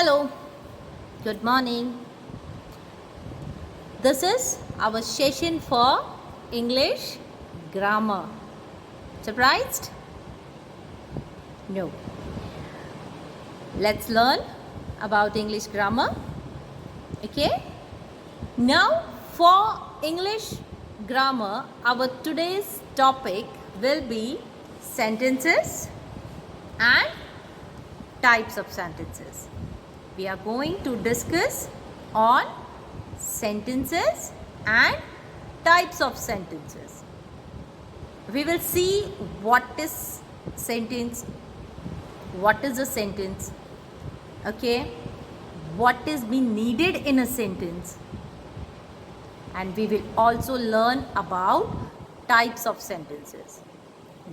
Hello, good morning. This is our session for English grammar. Surprised? No. Let's learn about English grammar. Okay? Now, for English grammar, our today's topic will be sentences and types of sentences. We are going to discuss on sentences and types of sentences. We will see what is sentence, what is a sentence, okay, what is being needed in a sentence, and we will also learn about types of sentences.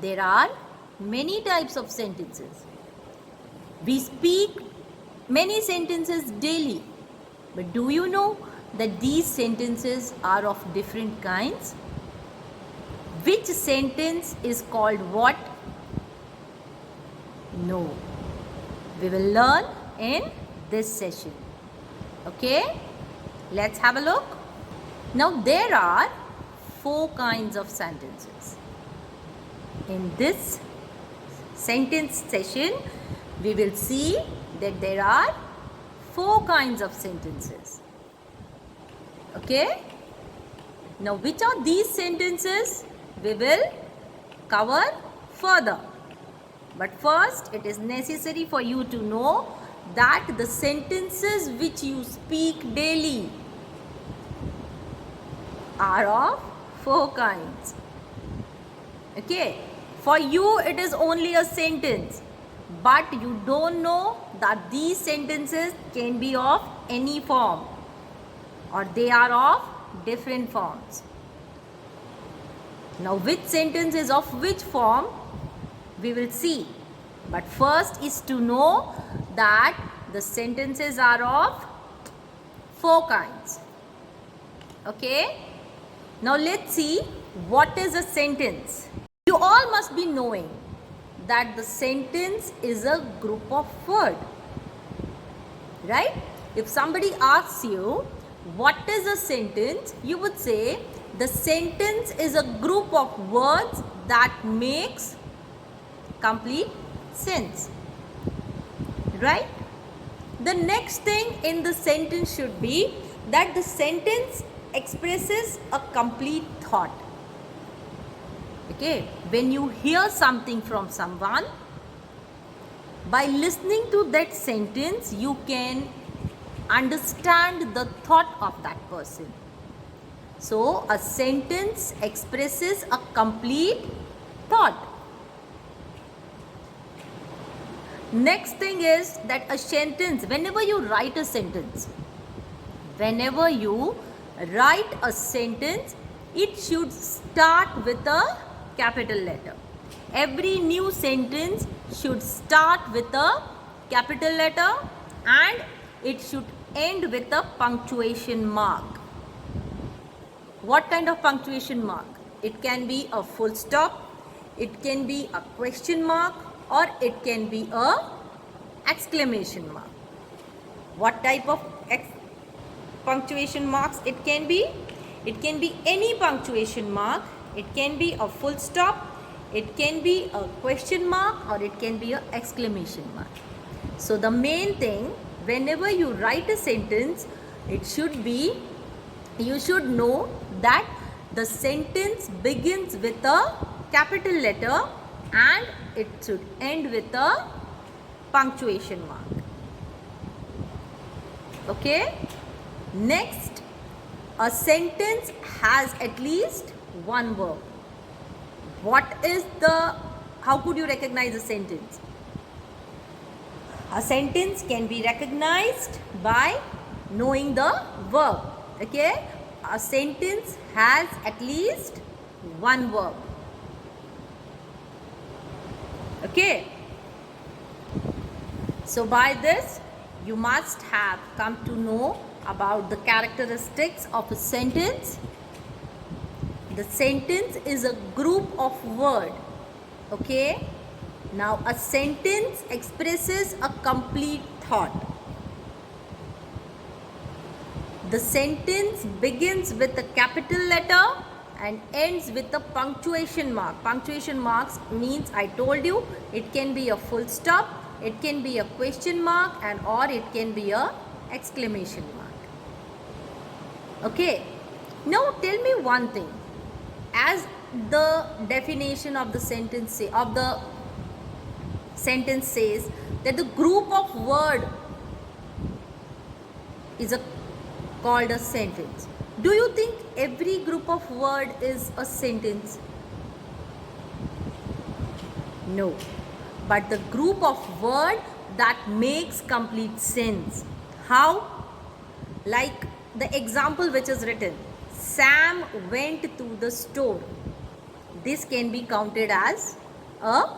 There are many types of sentences. We speak many sentences daily, but do you know that these sentences are of different kinds? Which sentence is called what? No. We will learn in this session. Okay? Let's have a look. Now there are 4 kinds of sentences. In this sentence session, we will see that there are 4 kinds of sentences. Okay? Now, which are these sentences? We will cover further. But first, it is necessary for you to know that the sentences which you speak daily are of 4 kinds. Okay? For you, it is only a sentence. But you don't know that these sentences can be of any form or they are of different forms. Now, which sentence is of which form, we will see. But first is to know that the sentences are of 4 kinds. Okay? Now, let's see what is a sentence. You all must be knowing that the sentence is a group of words, right? If somebody asks you what is a sentence, you would say the sentence is a group of words that makes complete sense, right? The next thing in the sentence should be that the sentence expresses a complete thought. Okay, when you hear something from someone, by listening to that sentence, you can understand the thought of that person. So, a sentence expresses a complete thought. Next thing is that a sentence, whenever you write a sentence, it should start with a capital letter. Every new sentence should start with a capital letter and it should end with a punctuation mark. What kind of punctuation mark? It can be a full stop, it can be a question mark, or it can be a exclamation mark. What type of punctuation marks it can be? It can be any punctuation mark. It can be a full stop, it can be a question mark, or it can be an exclamation mark. So the main thing, whenever you write a sentence, it should be, you should know that the sentence begins with a capital letter and it should end with a punctuation mark. Okay? Next, a sentence has at least one verb. How could you recognize a sentence? A sentence can be recognized by knowing the verb. Okay? A sentence has at least one verb. Okay? So by this, you must have come to know about the characteristics of a sentence. The sentence is a group of words. Okay? Now, a sentence expresses a complete thought. The sentence begins with a capital letter and ends with a punctuation mark. Punctuation marks means, I told you, it can be a full stop, it can be a question mark, and or it can be a exclamation mark. Okay. Now tell me one thing. As the definition of the sentence says that the group of word is called a sentence. Do you think every group of word is a sentence? No. But the group of word that makes complete sense. How? Like the example which is written, Sam went to the store. This can be counted as a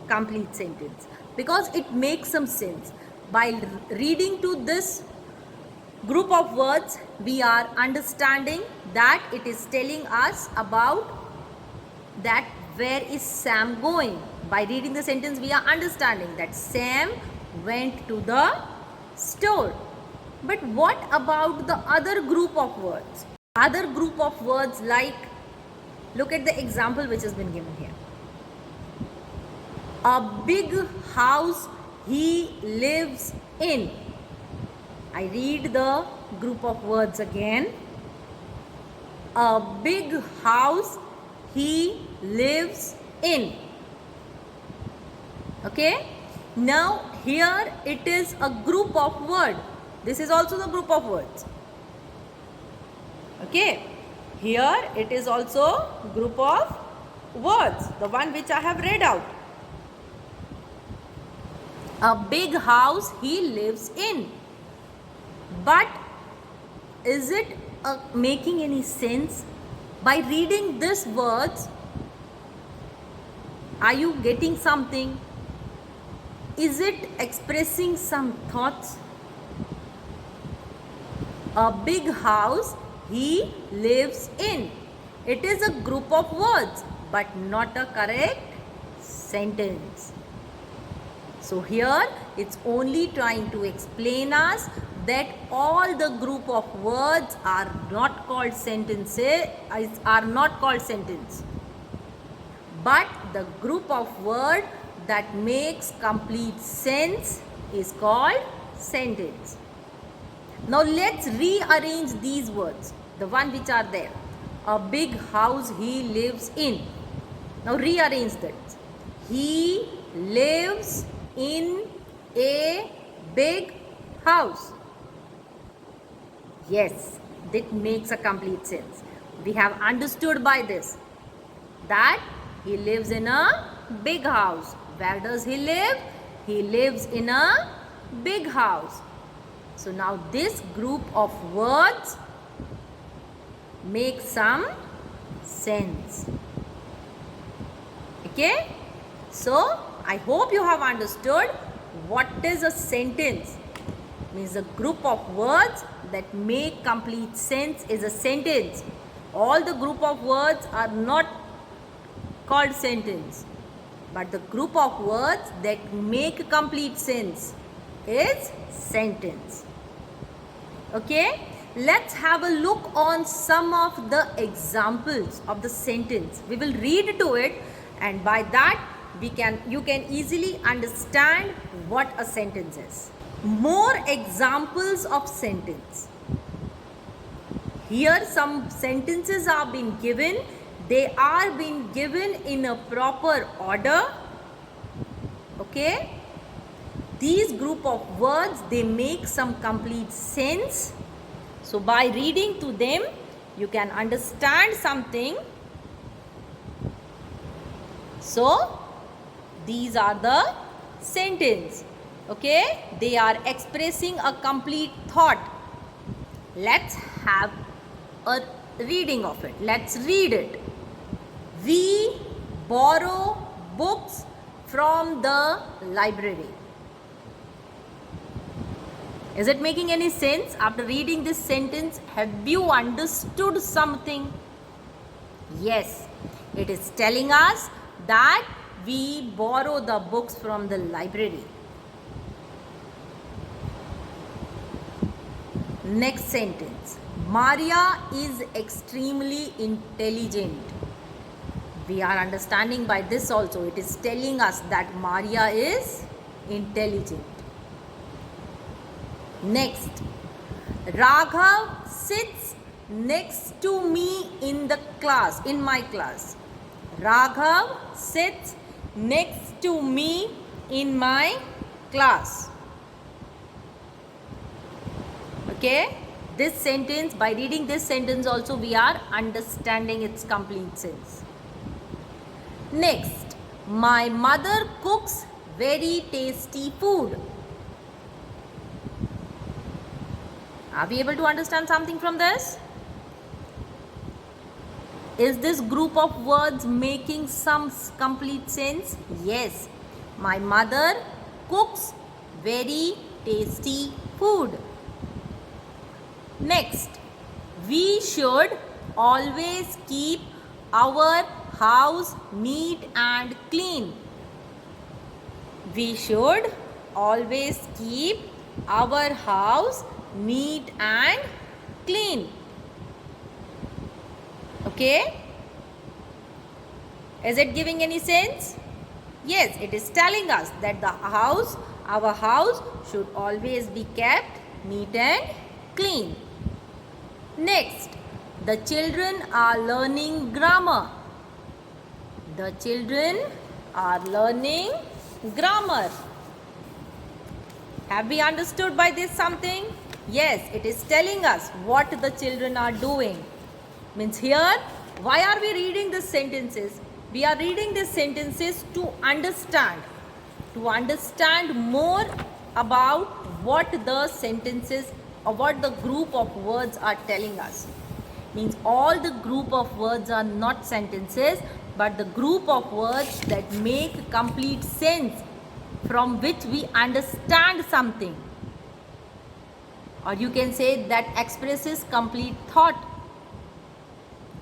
complete sentence because it makes some sense. By reading to this group of words, we are understanding that it is telling us about that where is Sam going. By reading the sentence, we are understanding that Sam went to the store. But what about the other group of words? Other group of words like, look at the example which has been given here. A big house he lives in. I read the group of words again. A big house he lives in. Okay. Now here it is a group of words. This is also the group of words. Okay. Here it is also group of words, the one which I have read out. A big house he lives in. But is it making any sense? By reading these words, are you getting something? Is it expressing some thoughts? A big house he lives in. It is a group of words, but not a correct sentence. So here it's only trying to explain us that all the group of words are not called sentences, are not called sentence. But the group of words that makes complete sense is called sentence. Now let's rearrange these words, the one which are there. A big house he lives in. Now rearrange that. He lives in a big house. Yes, that makes a complete sense. We have understood by this that he lives in a big house. Where does he live? He lives in a big house. So now this group of words makes some sense. Okay? So I hope you have understood what is a sentence. Means a group of words that make complete sense is a sentence. All the group of words are not called sentence, but the group of words that make complete sense is sentence. Okay, let's have a look on some of the examples of the sentence. We will read to it, and by that you can easily understand what a sentence is. More examples of sentence. Here some sentences are being given. They are being given in a proper order. Okay. These group of words, they make some complete sense. So by reading to them, you can understand something. So these are the sentence. Okay, they are expressing a complete thought. Let's have a reading of it. Let's read it. We borrow books from the library. Is it making any sense? After reading this sentence, have you understood something? Yes, it is telling us that we borrow the books from the library. Next sentence. Maria is extremely intelligent. We are understanding by this also. It is telling us that Maria is intelligent. Next. Raghav sits next to me in the class, in my class. Raghav sits next to me in my class. Okay, this sentence, by reading this sentence also we are understanding its complete sense. Next, my mother cooks very tasty food. Are we able to understand something from this? Is this group of words making some complete sense? Yes. My mother cooks very tasty food. Next, we should always keep our house neat and clean. We should always keep our house neat and clean. Okay? Is it giving any sense? Yes, it is telling us that our house should always be kept neat and clean. Next, the children are learning grammar. The children are learning grammar. Have we understood by this something? Yes, it is telling us what the children are doing. Means here, why are we reading these sentences? We are reading these sentences to understand more about what the sentences or what the group of words are telling us. Means all the group of words are not sentences, but the group of words that make complete sense, from which we understand something, or you can say that expresses complete thought,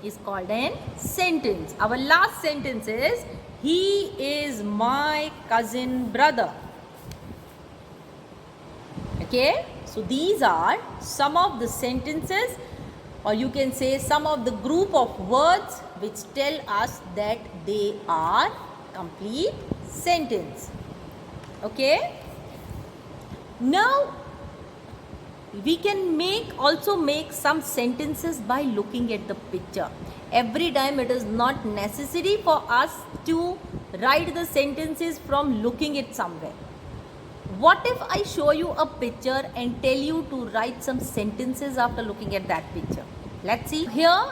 is called a sentence. Our last sentence is, he is my cousin brother. Okay, so these are some of the sentences, or you can say some of the group of words which tell us that they are complete sentence. Okay, now we can also make some sentences by looking at the picture. Every time it is not necessary for us to write the sentences from looking at somewhere. What if I show you a picture and tell you to write some sentences after looking at that picture? Let's see. Here,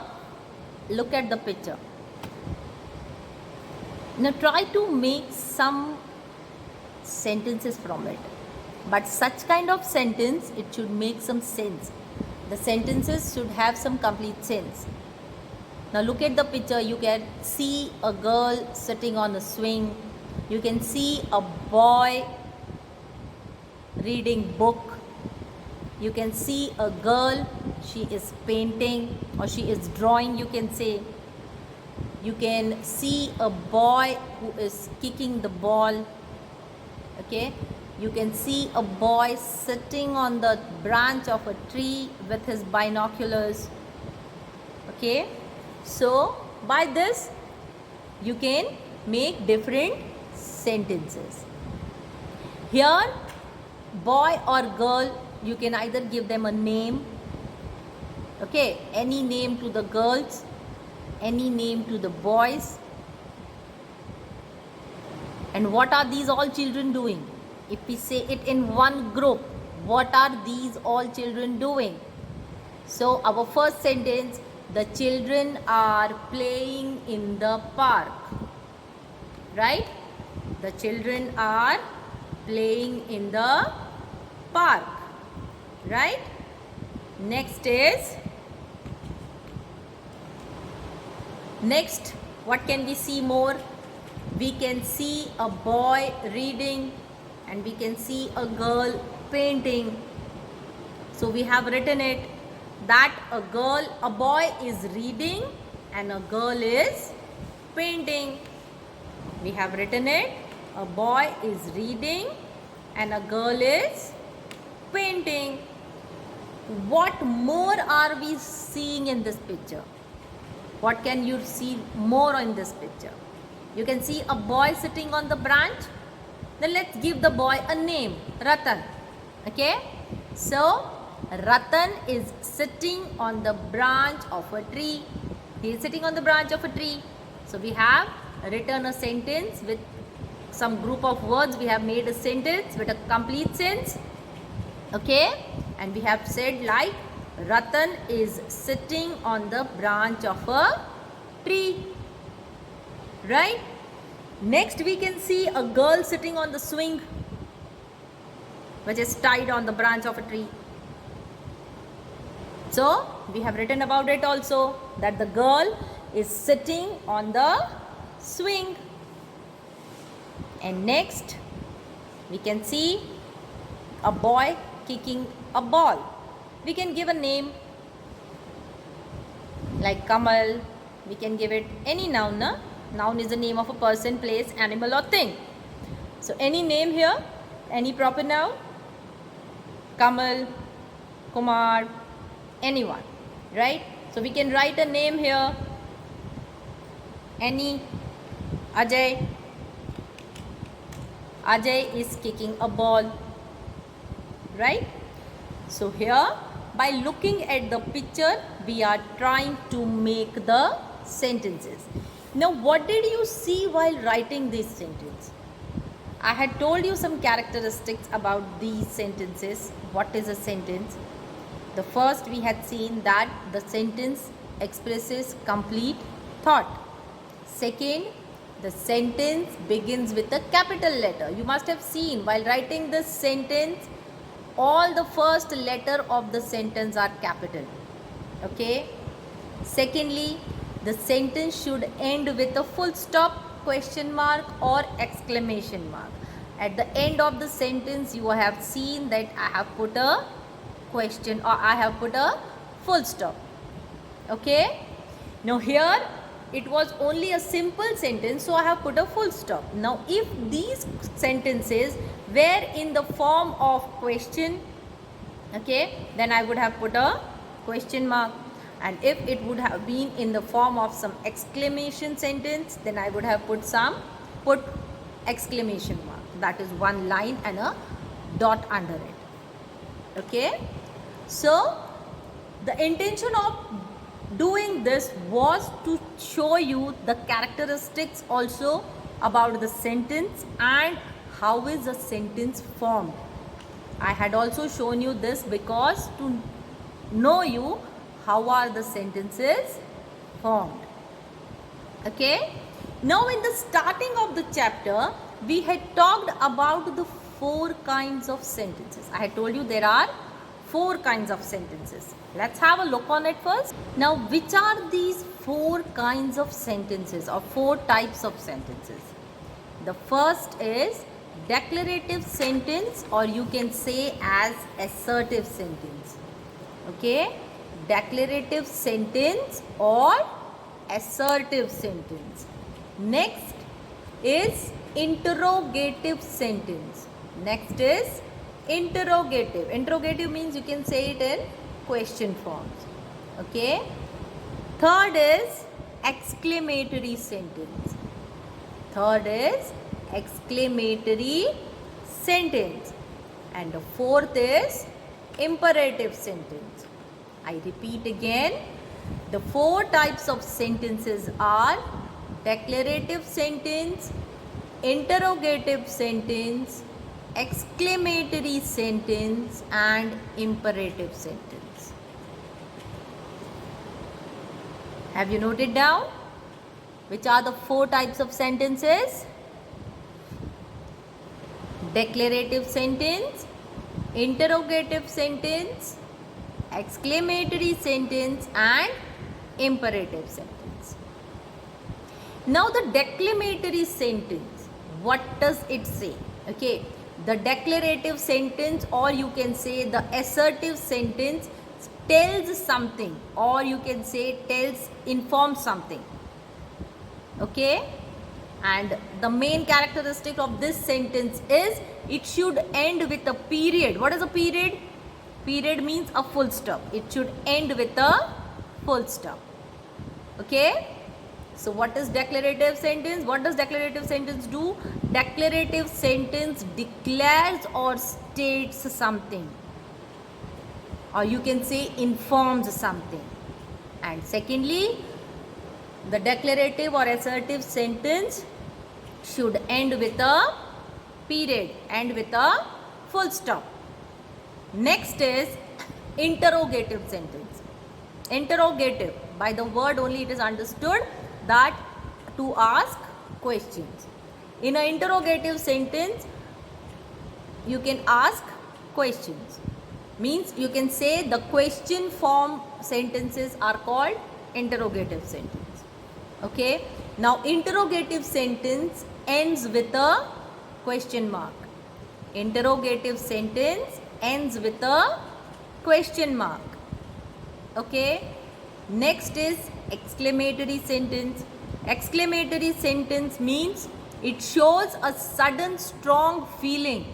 look at the picture. Now try to make some sentences from it. But such kind of sentence, it should make some sense. The sentences should have some complete sense. Now look at the picture. You can see a girl sitting on a swing. You can see a boy reading book. You can see a girl, she is painting or she is drawing, you can say. You can see a boy who is kicking the ball. Okay, you can see a boy sitting on the branch of a tree with his binoculars. Okay, so by this you can make different sentences. Here, boy or girl, you can either give them a name. Okay, any name to the girls, any name to the boys. And what are these all children doing? If we say it in one group, what are these all children doing? So our first sentence, the children are playing in the park. Right? The children are playing in the park. Right? Next, what can we see more? We can see a boy reading and we can see a girl painting. So we have written it that a boy is reading and a girl is painting. We have written it, a boy is reading and a girl is painting. what more are we seeing in this picture? What can you see more in this picture? You can see a boy sitting on the branch. Then let's give the boy a name, Ratan. Okay? So, Ratan is sitting on the branch of a tree. He is sitting on the branch of a tree. So, we have written a sentence with some group of words. We have made a sentence with a complete sense. Okay? And we have said like, Ratan is sitting on the branch of a tree. Right? Next we can see a girl sitting on the swing, which is tied on the branch of a tree. So, we have written about it also, that the girl is sitting on the swing. And next, we can see a boy kicking a ball. We can give a name like Kamal. We can give it any noun. Na? Noun is the name of a person, place, animal or thing. So, any name here, any proper noun, Kamal, Kumar, anyone, right? So, we can write a name here, any, Ajay. Ajay is kicking a ball, right? So, here by looking at the picture, we are trying to make the sentences. Now, what did you see while writing this sentence? I had told you some characteristics about these sentences. What is a sentence? The first, we had seen that the sentence expresses complete thought. Second, the sentence begins with a capital letter. You must have seen while writing this sentence, all the first letter of the sentence are capital. Okay. Secondly, the sentence should end with a full stop, question mark or exclamation mark. At the end of the sentence, you have seen that I have put a question or I have put a full stop. Okay. Now here it was only a simple sentence, so I have put a full stop. Now if these sentences were in the form of question, okay, then I would have put a question mark. And if it would have been in the form of some exclamation sentence, then I would have put exclamation mark. That is one line and a dot under it. Okay. So, the intention of doing this was to show you the characteristics also about the sentence and how is a sentence formed. I had also shown you this because to know you how are the sentences formed. Okay. Now in the starting of the chapter, we had talked about the 4 kinds of sentences. I had told you there are 4 kinds of sentences. Let's have a look on it first. Now, which are these 4 kinds of sentences or 4 types of sentences? The first is declarative sentence, or you can say as assertive sentence. Okay. Declarative sentence or assertive sentence. Next is interrogative sentence. Next is interrogative. Interrogative means you can say it in question forms. Okay. Third is exclamatory sentence. Third is exclamatory sentence. And the fourth is imperative sentence. I repeat again, the 4 types of sentences are declarative sentence, interrogative sentence, exclamatory sentence and imperative sentence. Have you noted down? Which are the 4 types of sentences? Declarative sentence, interrogative sentence, exclamatory sentence and imperative sentence. Now the declamatory sentence, what does it say? Okay, the declarative sentence, or you can say the assertive sentence, tells something, or you can say informs something. Okay, and the main characteristic of this sentence is it should end with a period. What is a period? Period means a full stop. It should end with a full stop. Okay? So what is declarative sentence? What does declarative sentence do? Declarative sentence declares or states something, or you can say informs something. And secondly, the declarative or assertive sentence should end with a period, end with a full stop. Next is interrogative sentence. Interrogative, by the word only it is understood that to ask questions. In an interrogative sentence, you can ask questions. Means you can say the question form sentences are called interrogative sentence. Okay. Now interrogative sentence ends with a question mark. Interrogative sentence ends with a question mark. Okay. Next is exclamatory sentence. Exclamatory sentence means it shows a sudden strong feeling.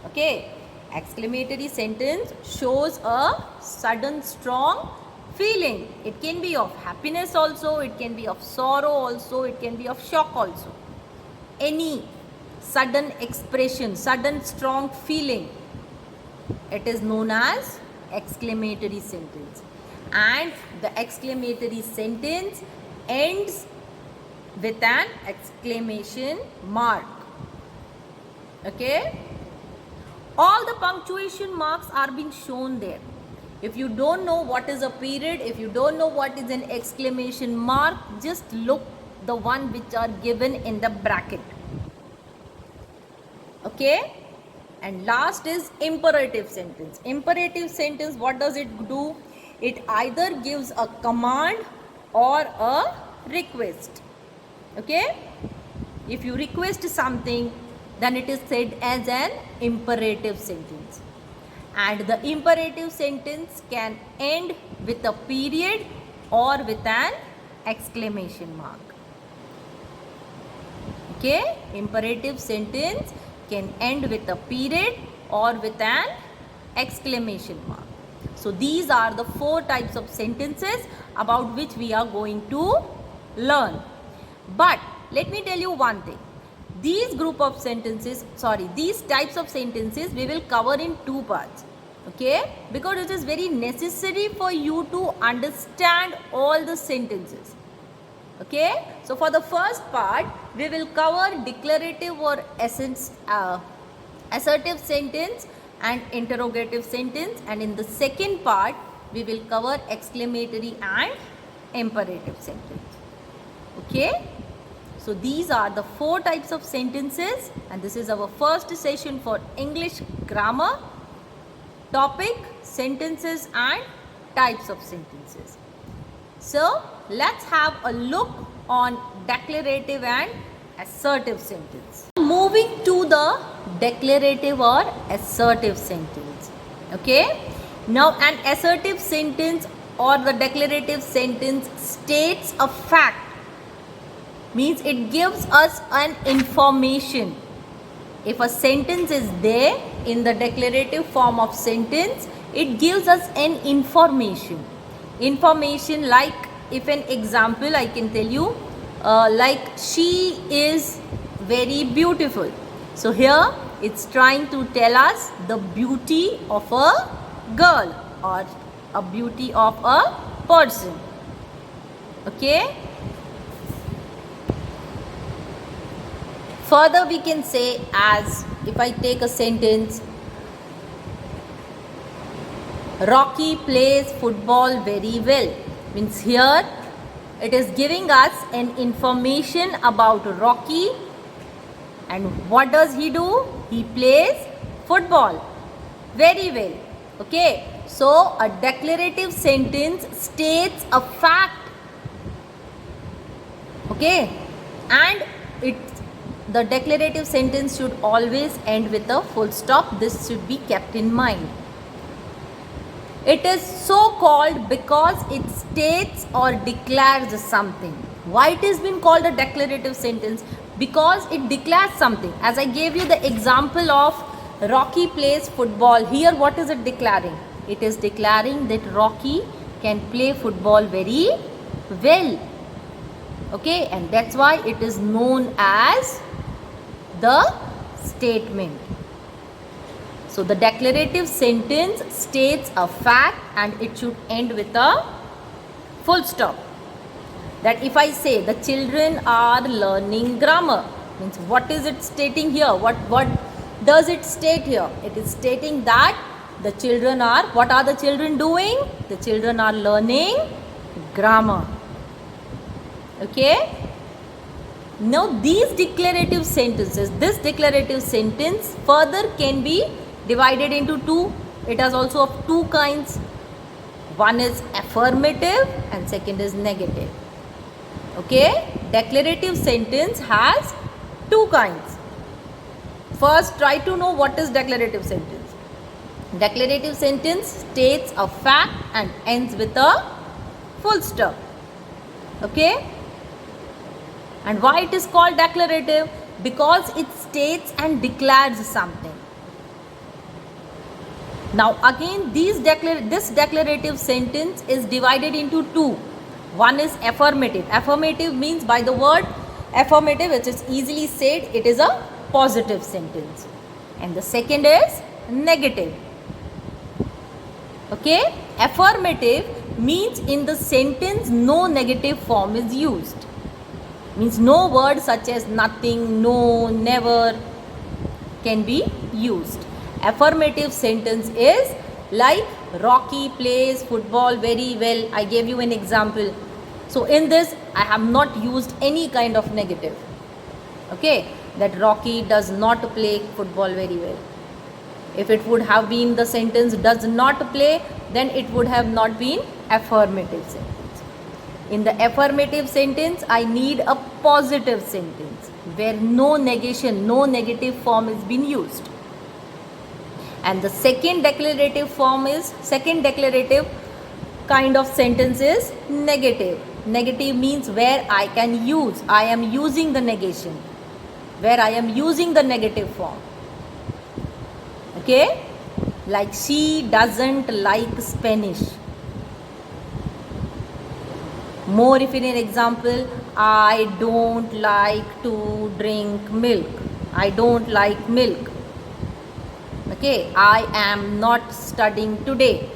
Okay. Exclamatory sentence shows a sudden strong feeling. It can be of happiness also, it can be of sorrow also, it can be of shock also. Any sudden expression, sudden strong feeling, it is known as exclamatory sentence. And the exclamatory sentence ends with an exclamation mark. Okay? All the punctuation marks are being shown there. If you don't know what is a period, if you don't know what is an exclamation mark, just look the one which are given in the bracket. Okay? And last is imperative sentence. Imperative sentence, what does it do? It either gives a command or a request. Okay? If you request something, then it is said as an imperative sentence. And the imperative sentence can end with a period or with an exclamation mark. Okay? Imperative sentence can end with a period or with an exclamation mark. So these are the 4 types of sentences about which we are going to learn. But let me tell you one thing. These types of sentences we will cover in 2 parts. Okay? Because it is very necessary for you to understand all the sentences. Okay? So for the first part, we will cover declarative or assertive sentence and interrogative sentence. And in the second part, we will cover exclamatory and imperative sentence. Okay? So these are the 4 types of sentences, and this is our first session for English grammar. Topic: sentences and types of sentences. So let's have a look on declarative and assertive sentence. Moving to the declarative or assertive sentence. Okay. Now an assertive sentence or the declarative sentence states a fact. Means it gives us an information. If a sentence is there in the declarative form of sentence, it gives us an information. Information like, if an example I can tell you, like she is very beautiful. So here it's trying to tell us the beauty of a girl or a beauty of a person. Okay. Further we can say, as if I take a sentence, Rocky plays football very well. Means here it is giving us an information about Rocky, and what does he do? He plays football very well. Okay. So a declarative sentence states a fact. Okay. And the declarative sentence should always end with a full stop. This should be kept in mind. It is so called because it states or declares something. Why it has been called a declarative sentence? Because it declares something. As I gave you the example of Rocky plays football. Here what is it declaring? It is declaring that Rocky can play football very well. Okay, and that's why it is known as the statement. So the declarative sentence states a fact and it should end with a full stop. That if I say the children are learning grammar, means what is it stating here? What does it state here? It is stating that the children are, what are the children doing? The children are learning grammar. Okay? Now these declarative sentences, this declarative sentence further can be divided into two. It has also of two kinds. One is affirmative and second is negative. Okay? Declarative sentence has two kinds. First, try to know what is declarative sentence. Declarative sentence states a fact and ends with a full stop. Okay? And why it is called declarative? Because it states and declares something. Now again, this declarative sentence is divided into two. One is affirmative. Affirmative means, by the word affirmative, which is easily said, it is a positive sentence. And the second is negative. Okay? Affirmative means in the sentence no negative form is used. Means no words such as nothing, no, never can be used. Affirmative sentence is like Rocky plays football very well. I gave you an example. So in this I have not used any kind of negative. Okay, that Rocky does not play football very well. If it would have been the sentence does not play, then it would have not been affirmative sentence. In the affirmative sentence, I need a positive sentence where no negation, no negative form is being used. And the second declarative kind of sentence is negative. Negative means where I am using the negation, where I am using the negative form. Okay, like she doesn't like Spanish. More if in an example, I don't like to drink milk. I don't like milk. Okay, I am not studying today.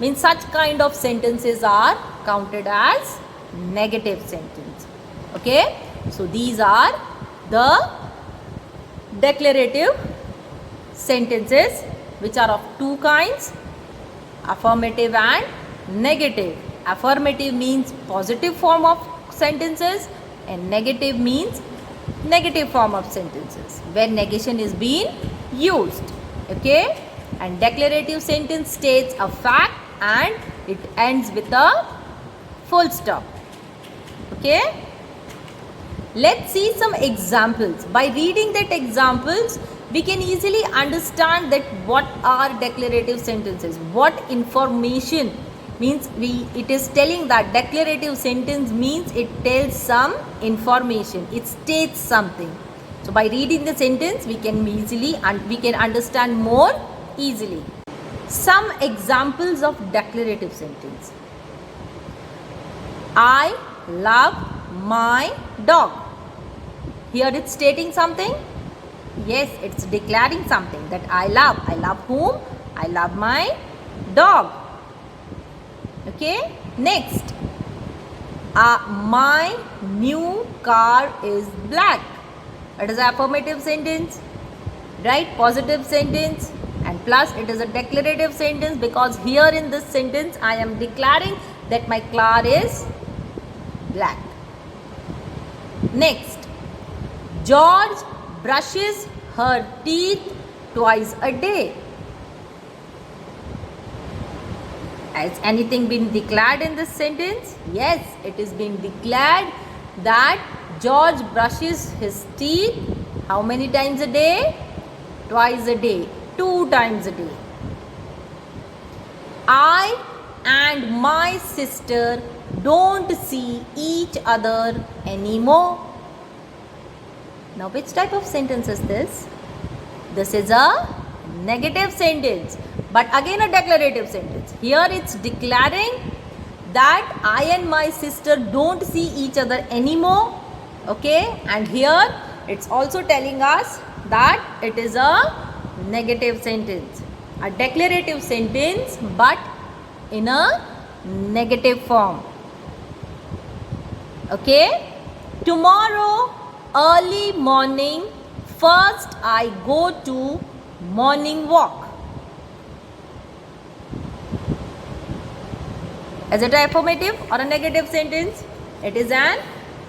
Means such kind of sentences are counted as negative sentence. Okay, so these are the declarative sentences which are of two kinds, affirmative and negative. Affirmative means positive form of sentences and negative means negative form of sentences where negation is being used. Okay, and declarative sentence states a fact and it ends with a full stop. Okay, let's see some examples. By reading that examples, we can easily understand that what are declarative sentences, what information means. It is telling that declarative sentence means it tells some information, it states something. So by reading the sentence, we can understand more easily. Some examples of declarative sentence. I love my dog. Here it's stating something. Yes, it's declaring something that I love. I love whom? I love my dog. Okay, next. My new car is black. It is an affirmative sentence, right? Positive sentence, and plus it is a declarative sentence because here in this sentence I am declaring that my car is black. Next, George brushes her teeth twice a day. Has anything been declared in this sentence? Yes, it is being declared that George brushes his teeth how many times a day? Twice a day, 2 times a day. I and my sister don't see each other anymore. Now which type of sentence is this? This is a negative sentence, but again a declarative sentence. Here it's declaring that I and my sister don't see each other anymore. Okay, and here it's also telling us that it is a negative sentence, a declarative sentence, but in a negative form. Okay, tomorrow early morning, first I go to morning walk. Is it an affirmative or a negative sentence? It is an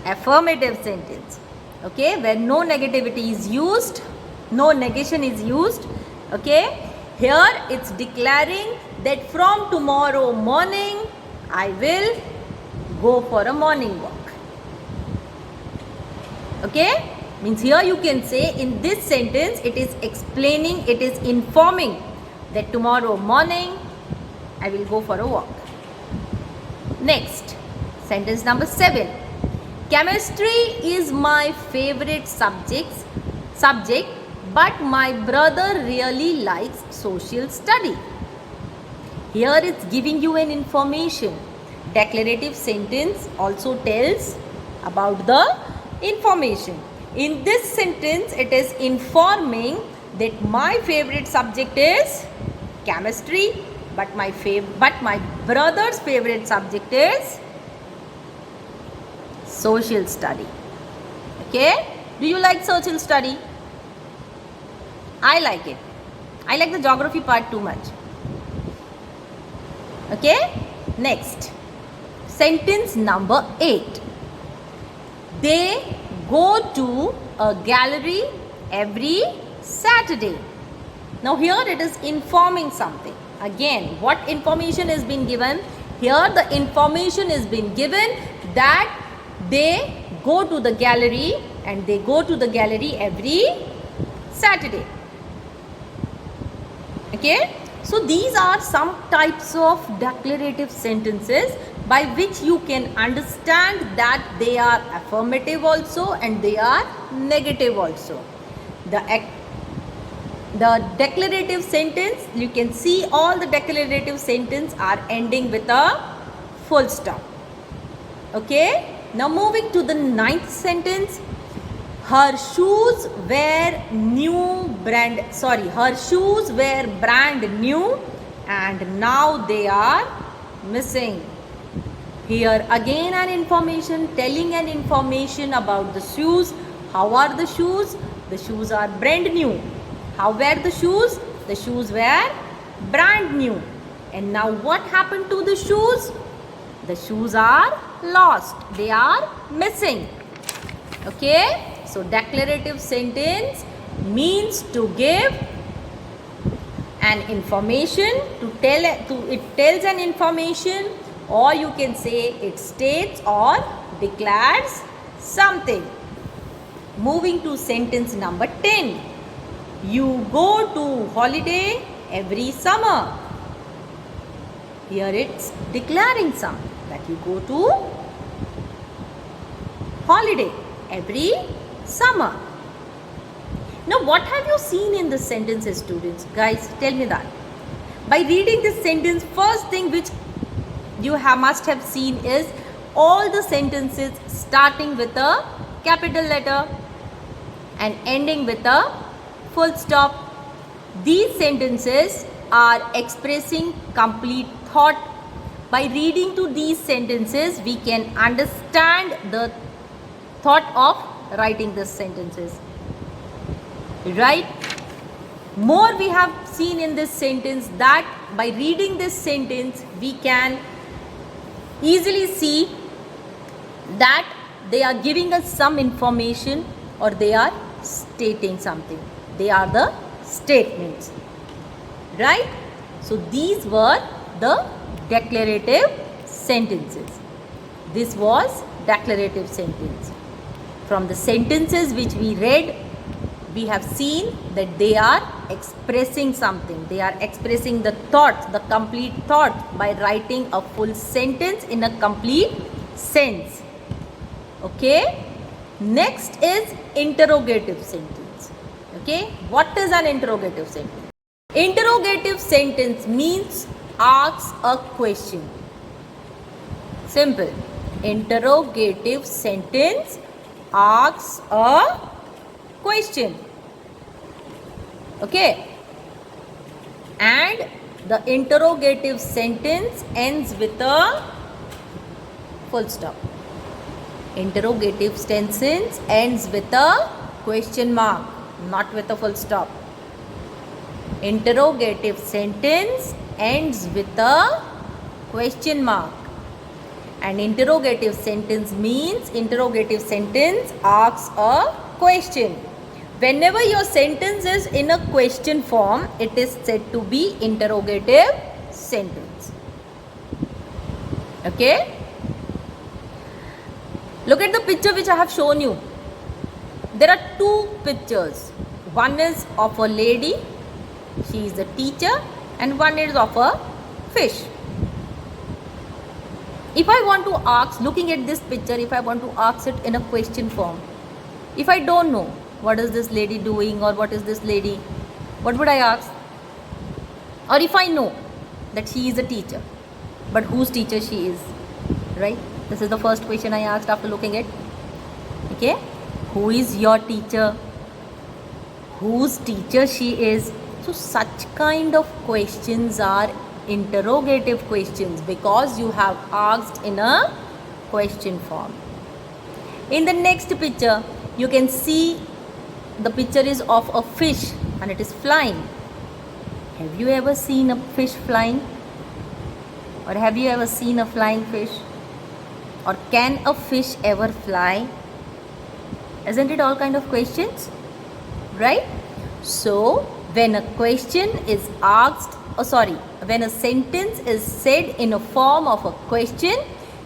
affirmative sentence. Okay, where no negativity is used, no negation is used. Okay, here it's declaring that from tomorrow morning I will go for a morning walk. Okay, means here you can say in this sentence it is explaining, it is informing that tomorrow morning I will go for a walk. Next, sentence number 7. Chemistry is my favorite subject, but my brother really likes social study. Here it's giving you an information. Declarative sentence also tells about the information. In this sentence, it is informing that my favorite subject is chemistry, but my brother's favorite subject is social study. Okay, do you like social study? I like it. I like the geography part too much. Okay, next, sentence number 8. They go to a gallery every Saturday. Now here it is informing something. Again, what information is being given? Here the information is being given that they go to the gallery, and they go to the gallery every Saturday. Okay, so these are some types of declarative sentences by which you can understand that they are affirmative also and they are negative also. The declarative sentence, you can see all the declarative sentences are ending with a full stop. Okay, now moving to the 9th sentence. Her shoes were brand new and now they are missing. Here again an information, telling an information about the shoes. How are the shoes? The shoes are brand new. How were the shoes? The shoes were brand new. And now what happened to the shoes? The shoes are lost. They are missing. Okay? So declarative sentence means to give an information, it tells an information, or you can say it states or declares something. Moving to sentence number 10. You go to holiday every summer. Here it's declaring something, that you go to holiday every summer. Now what have you seen in this sentence, students? Guys, tell me that. By reading this sentence, first thing which you must have seen is all the sentences starting with a capital letter and ending with a full stop. These sentences are expressing complete thought. By reading to these sentences, we can understand the thought of writing these sentences. Right? More we have seen in this sentence that by reading this sentence, we can easily see that they are giving us some information or they are stating something. They are the statements. Right? So these were the declarative sentences. This was declarative sentence. From the sentences which we read, we have seen that they are expressing something. They are expressing the thought, the complete thought, by writing a full sentence in a complete sense. Okay? Next is interrogative sentence. Okay? What is an interrogative sentence? Interrogative sentence means asks a question. Simple. Interrogative sentence asks a question. Okay. And the interrogative sentence ends with a full stop. Interrogative sentence ends with a question mark, not with a full stop. Interrogative sentence ends with a question mark. And interrogative sentence means interrogative sentence asks a question. Whenever your sentence is in a question form, it is said to be interrogative sentence. Okay? Look at the picture which I have shown you. There are two pictures. One is of a lady, she is a teacher, and one is of a fish. If I want to ask, looking at this picture, if I want to ask it in a question form, if I don't know what is this lady doing or what is this lady, what would I ask? Or if I know that she is a teacher, but whose teacher she is, right? This is the first question I asked after looking at. Okay? Who is your teacher? Whose teacher she is? So such kind of questions are interrogative questions because you have asked in a question form. In the next picture, you can see the picture is of a fish and it is flying. Have you ever seen a fish flying? Or have you ever seen a flying fish? Or can a fish ever fly? Isn't it all kind of questions? Right? So, when a question is asked, when a sentence is said in a form of a question,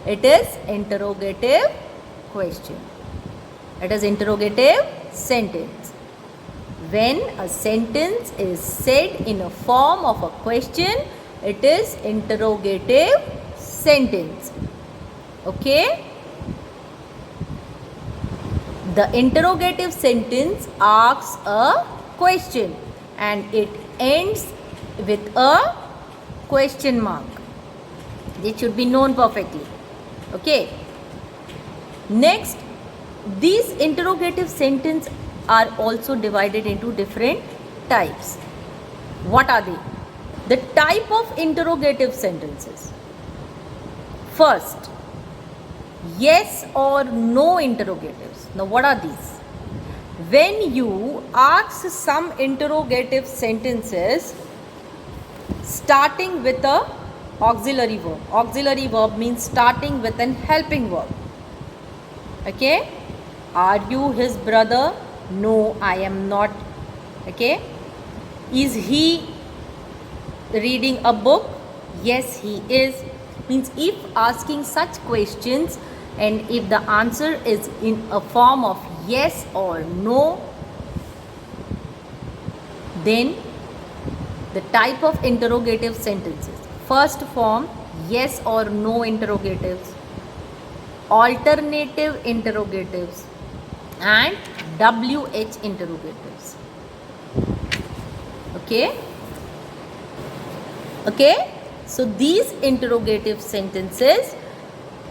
it is interrogative question. It is interrogative sentence. When a sentence is said in a form of a question, it is interrogative sentence. Okay? The interrogative sentence asks a question and it ends with a question mark. It should be known perfectly. Okay. Next, these interrogative sentences are also divided into different types. What are they? The type of interrogative sentences. First, yes or no interrogatives. Now, what are these? When you ask some interrogative sentences starting with a auxiliary verb. Auxiliary verb means starting with an helping verb. Okay? Are you his brother? No, I am not. Okay? Is he reading a book? Yes, he is. Means if asking such questions and if the answer is in a form of yes or no, then the type of interrogative sentences. First form, yes or no interrogatives, alternative interrogatives, and WH interrogatives. Okay? Okay? So these interrogative sentences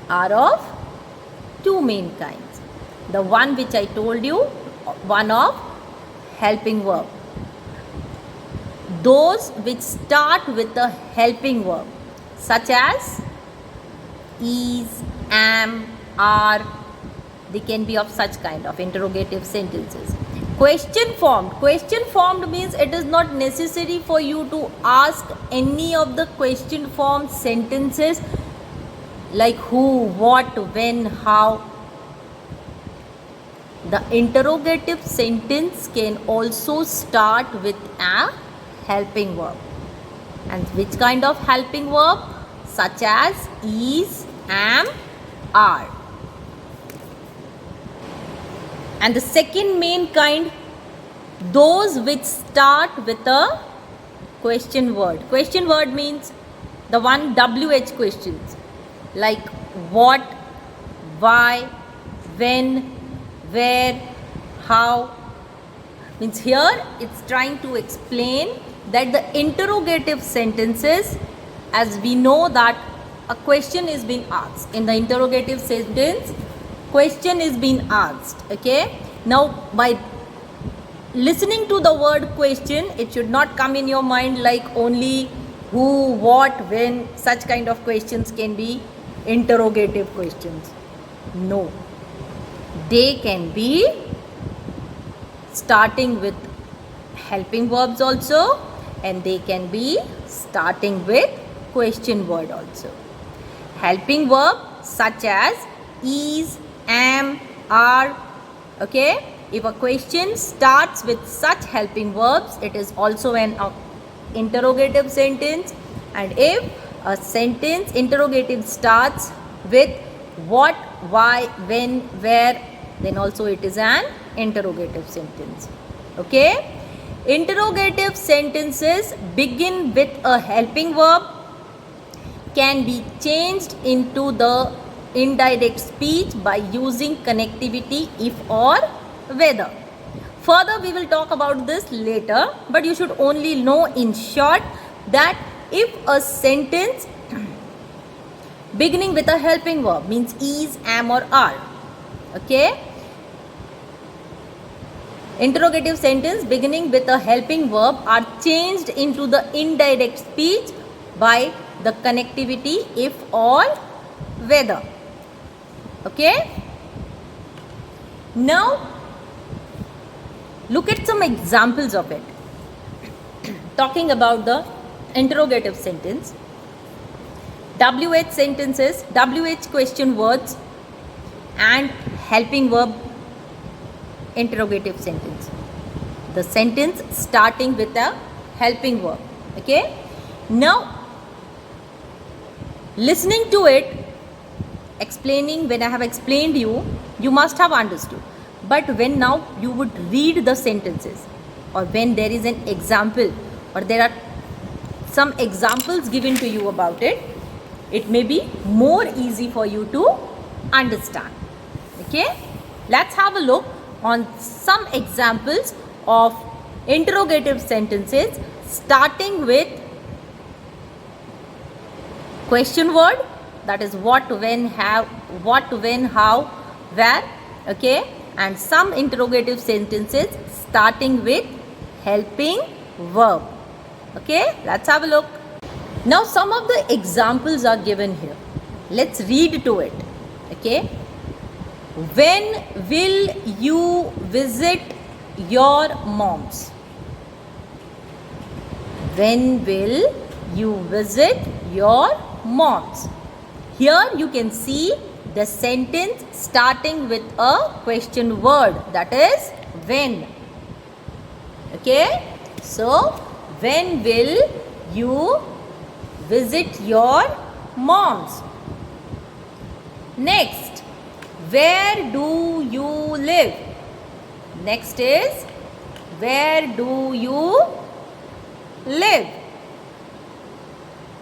are of two main kinds. The one which I told you, one of helping verb. Those which start with a helping verb such as is, am, are, they can be of such kind of interrogative sentences. Question formed means it is not necessary for you to ask any of the question formed sentences like who, what, when, how. The interrogative sentence can also start with a helping verb. And which kind of helping verb? Such as is, am, are. And the second main kind, those which start with a question word. Question word means the one WH questions like what, why, when, where, how. Means here it's trying to explain that the interrogative sentences, as we know that a question is being asked. In the interrogative sentence, question is being asked. Okay. Now, by listening to the word question, it should not come in your mind like only who, what, when. Such kind of questions can be interrogative questions. No. They can be starting with helping verbs also, and they can be starting with question word also. Helping verb such as is, am, are. Okay. If a question starts with such helping verbs, it is also an interrogative sentence. And if a sentence interrogative starts with what, why, when, where, then also it is an interrogative sentence. Okay. Interrogative sentences begin with a helping verb, can be changed into the indirect speech by using connectivity if or whether. Further, we will talk about this later, but you should only know in short that if a sentence beginning with a helping verb means is, am or are. Okay. Interrogative sentence beginning with a helping verb are changed into the indirect speech by the connectivity if or whether. Okay. Now, look at some examples of it. Talking about the interrogative sentence, WH sentences, WH question words and helping verb interrogative sentence. The sentence starting with a helping verb. Okay. Now, listening to it, explaining, when I have explained you must have understood. But when now you would read the sentences, or when there is an example, or there are some examples given to you about it, it may be more easy for you to understand. Okay. Let's have a look on some examples of interrogative sentences starting with question word, that is what, when, how, where. Okay. And some interrogative sentences starting with helping verb. Okay. Let's have a look. Now, some of the examples are given here. Let's read to it. Okay. When will you visit your moms? When will you visit your moms? Here you can see the sentence starting with a question word, that is when. Okay. So, when will you visit your moms? Next, where do you live? Next is, where do you live?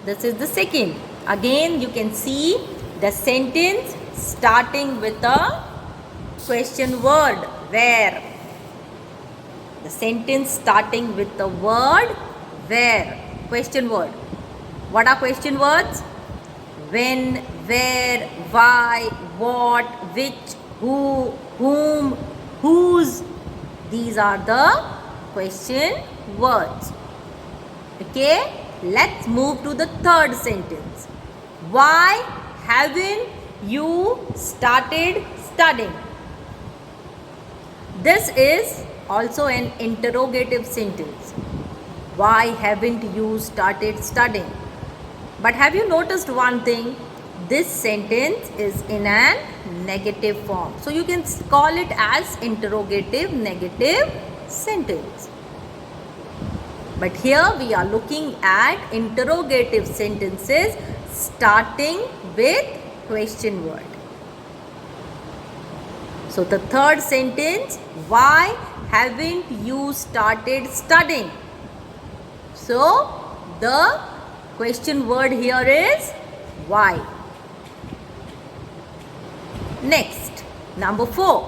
This is the second. Again, you can see the sentence starting with a question word, where. The sentence starting with the word where, question word. What are question words? When, where, why, what, which, who, whom, whose. These are the question words. Okay. Let's move to the third sentence. Why haven't you started studying? This is also an interrogative sentence. Why haven't you started studying? But have you noticed one thing? This sentence is in a negative form. So you can call it as interrogative negative sentence. But here we are looking at interrogative sentences starting with question word. So the third sentence, why haven't you started studying? So the question word here is why. Next, number 4.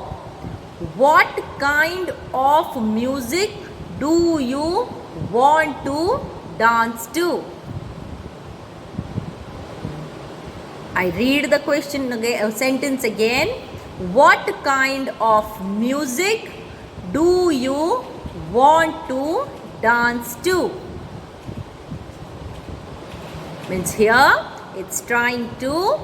What kind of music do you want to dance to? I read the question again, sentence again. What kind of music do you want to dance to? Means here it's trying to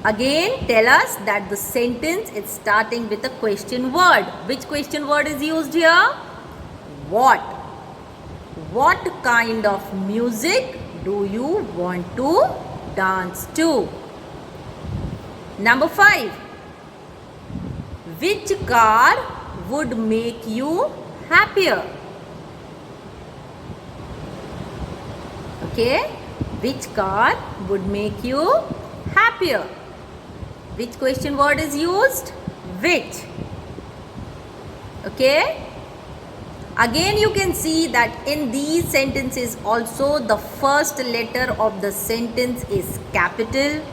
again tell us that the sentence is starting with a question word. Which question word is used here? What? What kind of music do you want to dance to? Number 5. Which car would make you happier? Okay, which car would make you happier? Which question word is used? Which. Okay. Again you can see that in these sentences also the first letter of the sentence is capital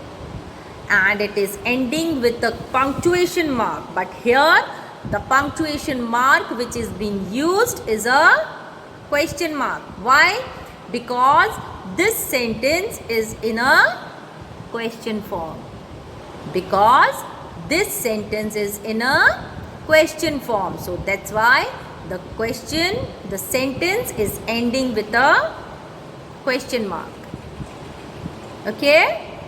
and it is ending with a punctuation mark. But here the punctuation mark which is being used is a question mark. Why? Because this sentence is in a question form. Because this sentence is in a question form. So that's why the sentence is ending with a question mark. Okay?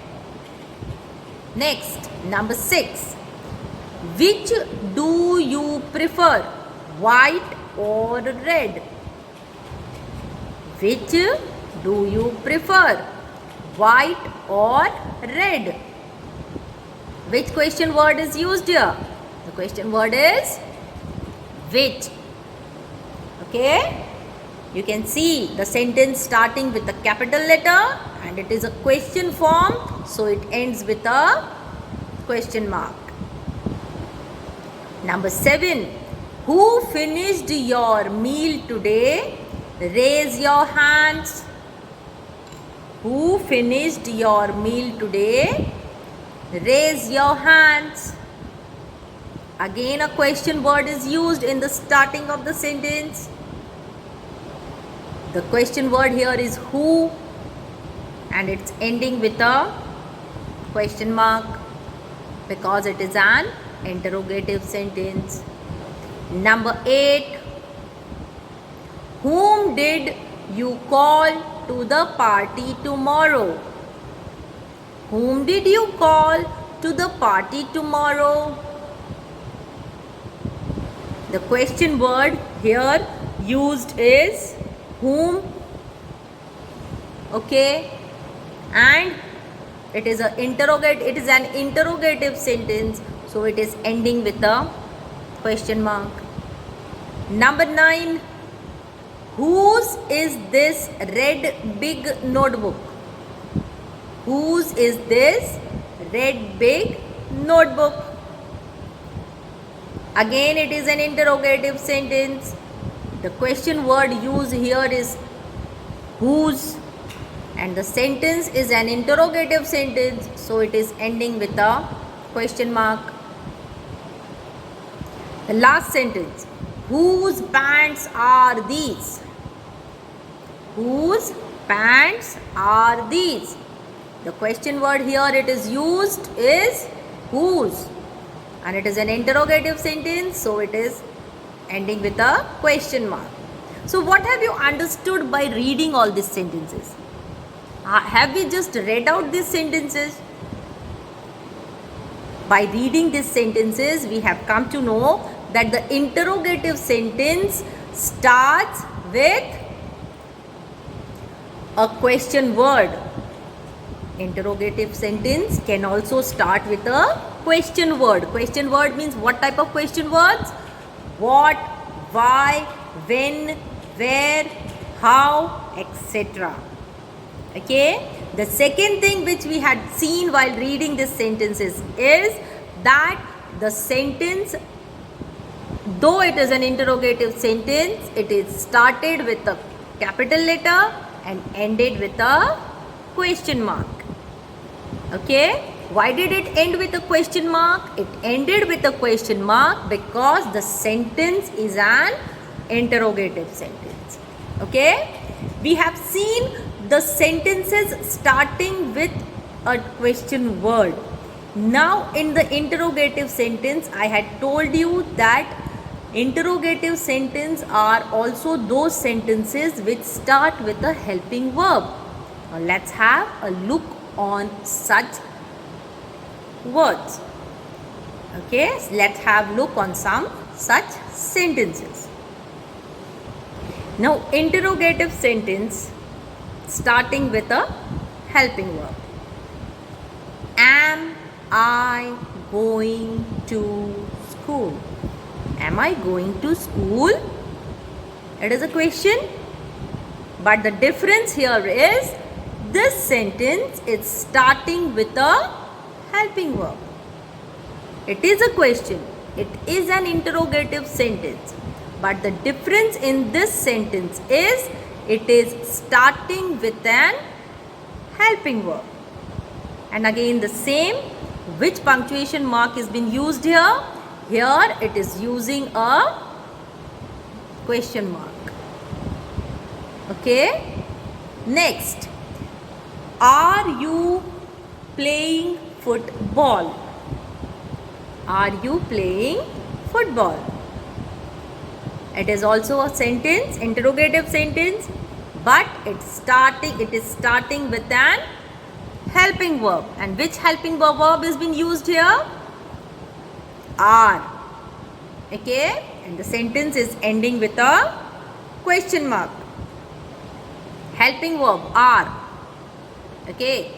Next, number 6. Which do you prefer? White or red? Which do you prefer? White or red? Which question word is used here? The question word is which. Okay? You can see the sentence starting with a capital letter and it is a question form, so it ends with a question mark. Number 7. Who finished your meal today? Raise your hands. Who finished your meal today? Raise your hands. Again a question word is used in the starting of the sentence. The question word here is who and it's ending with a question mark because it is an interrogative sentence. Number 8. Whom did you call to the party tomorrow? Whom did you call to the party tomorrow? The question word here used is whom. Okay, and it is an interrogative sentence, so it is ending with a question mark. Number 9. Whose is this red big notebook? Whose is this red big notebook? Again it is an interrogative sentence. The question word used here is whose and the sentence is an interrogative sentence, so it is ending with a question mark. The last sentence. Whose pants are these? Whose pants are these? The question word here it is used is whose and it is an interrogative sentence, so it is ending with a question mark. So what have you understood by reading all these sentences? Have we just read out these sentences? By reading these sentences, we have come to know that the interrogative sentence starts with a question word. Interrogative sentence can also start with a question word. Question word means what type of question words? What, why, when, where, how, etc. Okay. The second thing which we had seen while reading these sentences is that the sentence, though it is an interrogative sentence, it is started with a capital letter and ended with a question mark. Okay. Why did it end with a question mark? It ended with a question mark because the sentence is an interrogative sentence. Okay, we have seen the sentences starting with a question word. Now in the interrogative sentence, I had told you that interrogative sentence are also those sentences which start with a helping verb. Now let's have a look on such words. Okay, so let's have look on some such sentences. Now interrogative sentence starting with a helping verb. Am I going to school? Am I going to school? It is a question. But the difference here is this sentence is starting with a helping verb. It is a question. It is an interrogative sentence. But the difference in this sentence is it is starting with an helping verb. And again the same, which punctuation mark has been used here? Here it is using a question mark. Okay. Next, are you playing football? Are you playing football? It is also a sentence, interrogative sentence, but it is starting with an helping verb. And which helping verb is being used here? Are. Okay, and the sentence is ending with a question mark. Helping verb are. Okay,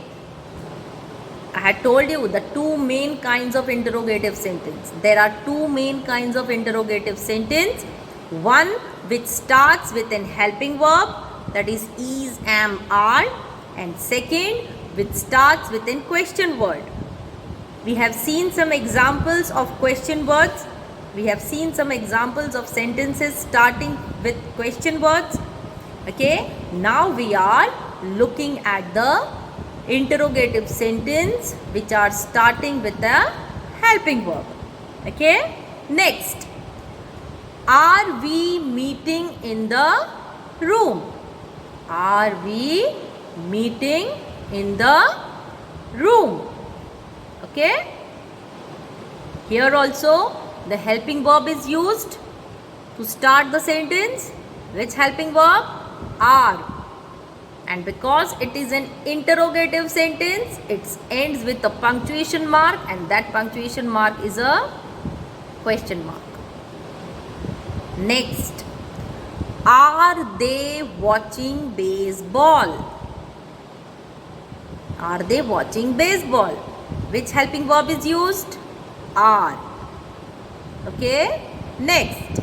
I had told you the two main kinds of interrogative sentence. There are two main kinds of interrogative sentence. One which starts with an helping verb, that is am, are, and second which starts with a question word. We have seen some examples of question words. We have seen some examples of sentences starting with question words. Okay, now we are looking at the interrogative sentence which are starting with a helping verb. Okay, next, are we meeting in the room? Are we meeting in the room? Okay, here also the helping verb is used to start the sentence. Which helping verb? Are. And because it is an interrogative sentence, it ends with a punctuation mark, and that punctuation mark is a question mark. Next, are they watching baseball? Are they watching baseball? Which helping verb is used? Are. Okay. Next,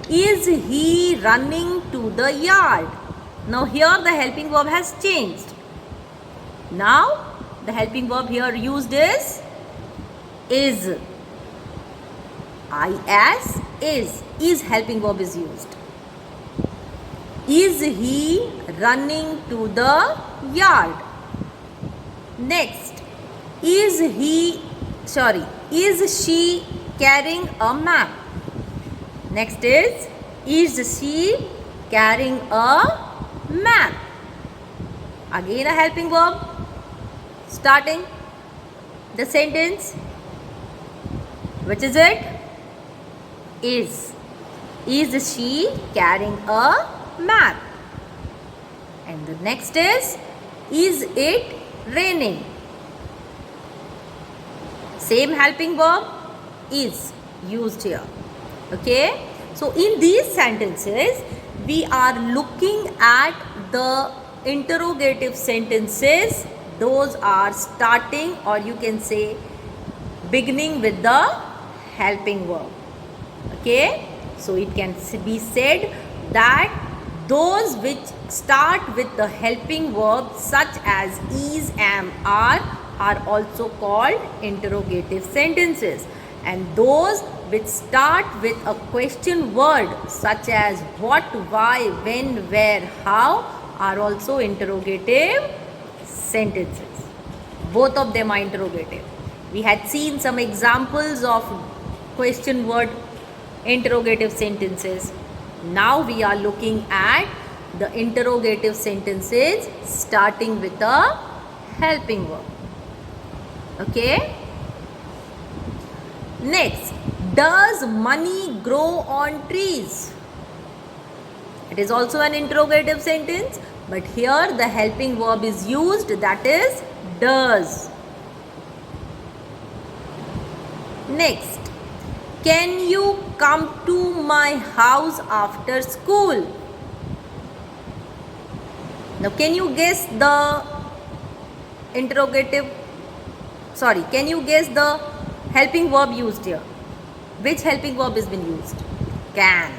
is he running to the yard? Now here the helping verb has changed. Now the helping verb here used is. Is. Is helping verb is used. Is he running to the yard? Next, is she carrying a map? Next is she carrying a map? Again a helping verb starting the sentence. Which is it? Is. Is she carrying a map? And the next is it raining? Same helping verb is used here. Okay, so in these sentences we are looking at the interrogative sentences. Those are starting, or you can say beginning with the helping verb. Okay, so it can be said that those which start with the helping verb such as is, am, are also called interrogative sentences, and those which start with a question word such as what, why, when, where, how are also interrogative sentences. Both of them are interrogative. We had seen some examples of question word interrogative sentences. Now we are looking at the interrogative sentences starting with a helping verb. Okay? Next, does money grow on trees? It is also an interrogative sentence, but here the helping verb is used, that is does. Next, can you come to my house after school? Now, can you guess the can you guess the helping verb used here? Which helping verb has been used? Can.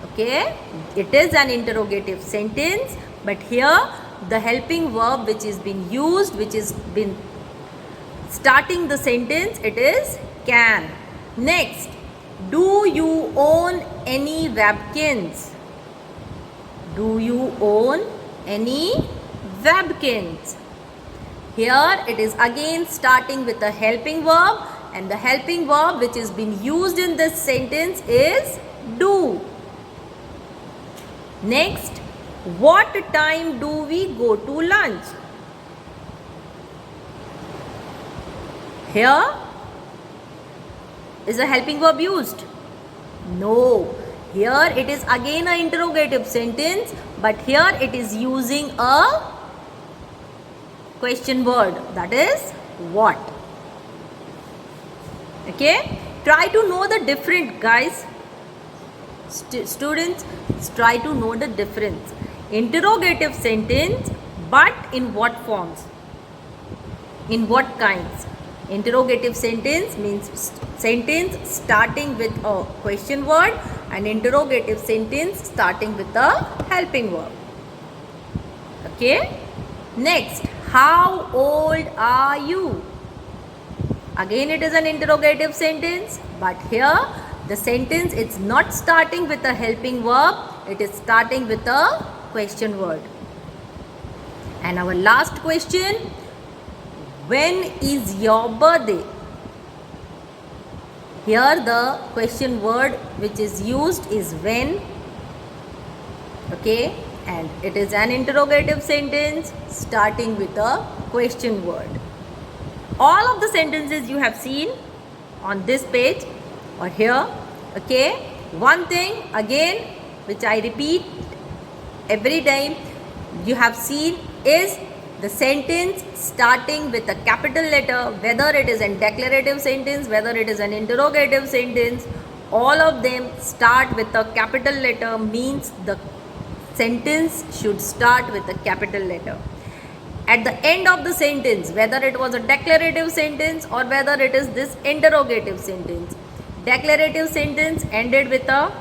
Okay, it is an interrogative sentence, but here the helping verb which is been used, which is been starting the sentence, it is can. Next, do you own any Webkins? Do you own any Webkins? Here it is again starting with a helping verb, and the helping verb which is being used in this sentence is do. Next, what time do we go to lunch? Here is a helping verb used? No. Here it is again an interrogative sentence, but here it is using a question word, that is what. Okay? Try to know the difference, guys. Students, try to know the difference. Interrogative sentence, but in what forms? In what kinds? Interrogative sentence means sentence starting with a question word, and interrogative sentence starting with a helping verb. Okay? Next, how old are you? Again it is an interrogative sentence, but here the sentence is not starting with a helping verb, it is starting with a question word. And our last question, when is your birthday? Here the question word which is used is when. Okay, and it is an interrogative sentence starting with a question word. All of the sentences you have seen on this page or here. Okay, one thing again which I repeat every time you have seen is the sentence starting with a capital letter, whether it is a declarative sentence, whether it is an interrogative sentence, all of them start with a capital letter, means the sentence should start with a capital letter. At the end of the sentence, whether it was a declarative sentence or whether it is this interrogative sentence, declarative sentence ended with a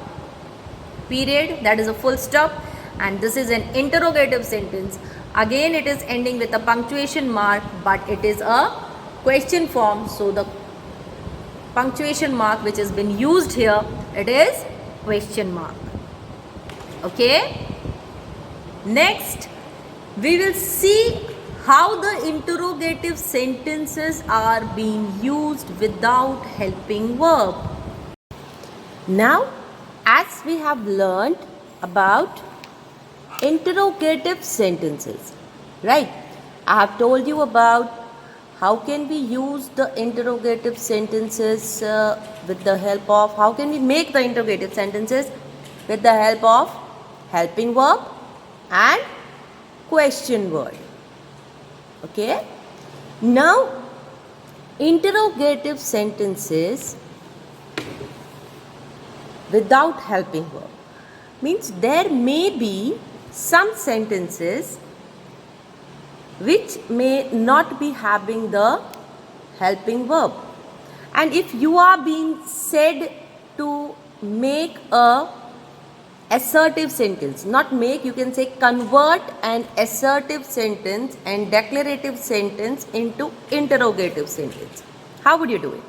period, that is a full stop, and this is an interrogative sentence. Again it is ending with a punctuation mark, but it is a question form, so the punctuation mark which has been used here, it is question mark. Okay, next we will see how the interrogative sentences are being used without helping verb. Now, as we have learned about interrogative sentences, right? I have told you about how can we use the interrogative sentences with the help of, how can we make the interrogative sentences with the help of helping verb and question word. Okay, now interrogative sentences without helping verb means there may be some sentences which may not be having the helping verb, and if you are being said to make a assertive sentence, not make, you can say convert an assertive sentence and declarative sentence into interrogative sentence, how would you do it?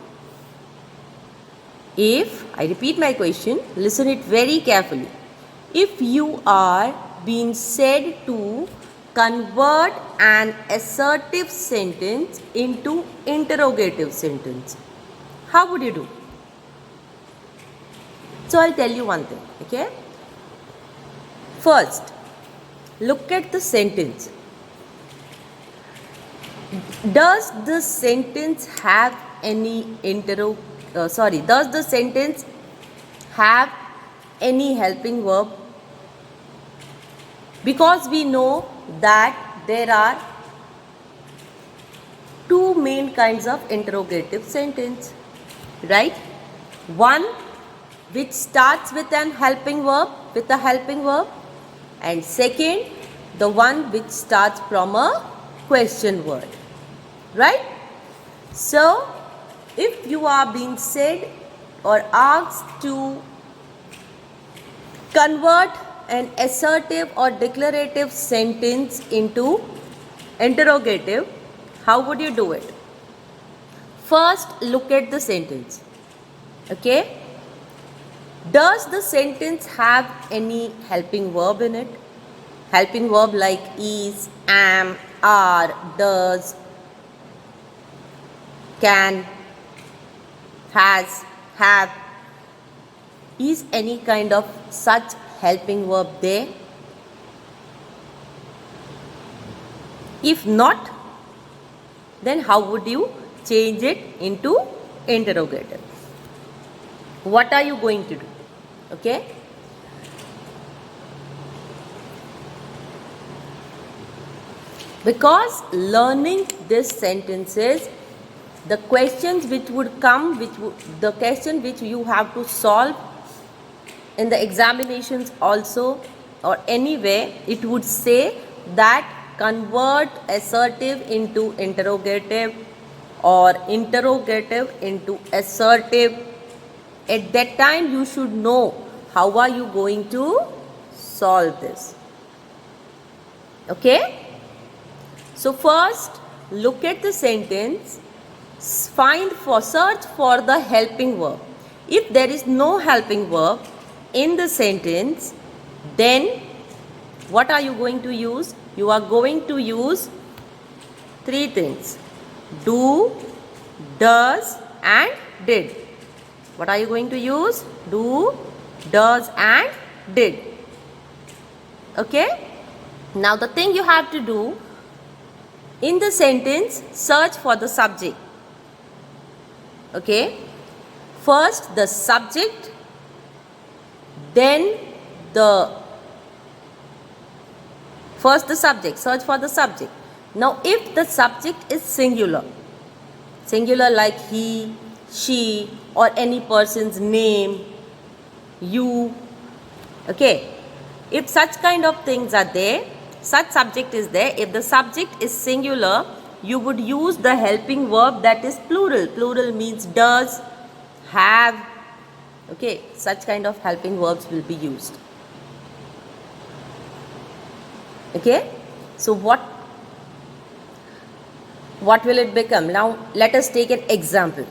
If, I repeat my question, listen it very carefully. If you are being said to convert an assertive sentence into interrogative sentence, how would you do? So I'll tell you one thing, okay? First, look at the sentence. Does the sentence have any does the sentence have any helping verb? Because we know that there are two main kinds of interrogative sentence, right? One which starts with a helping verb, and second, the one which starts from a question word, right? So, if you are being said or asked to convert an assertive or declarative sentence into interrogative, how would you do it? First, look at the sentence. Okay? Does the sentence have any helping verb in it? Helping verb like is, am, are, does, can, has, have. Is any kind of such helping verb there? If not, then how would you change it into interrogative? What are you going to do? Okay? Because learning these sentences, the questions which would come, the question which you have to solve in the examinations also, or anyway, it would say that convert assertive into interrogative or interrogative into assertive. At that time, you should know how are you going to solve this. Okay? So first, look at the sentence, search for the helping verb. If there is no helping verb in the sentence, then what are you going to use? You are going to use three things: do, does, and did. What are you going to use? Do, does, and did. Okay? Now the thing you have to do in the sentence, search for the subject. Okay? First the subject, then first the subject, search for the subject. Now if the subject is singular like he, she, or any person's name, you, okay, if such kind of things are there, such subject is there, if the subject is singular, you would use the helping verb that is plural means does, have, okay, such kind of helping verbs will be used. Okay, so what will it become? Now let us take an example.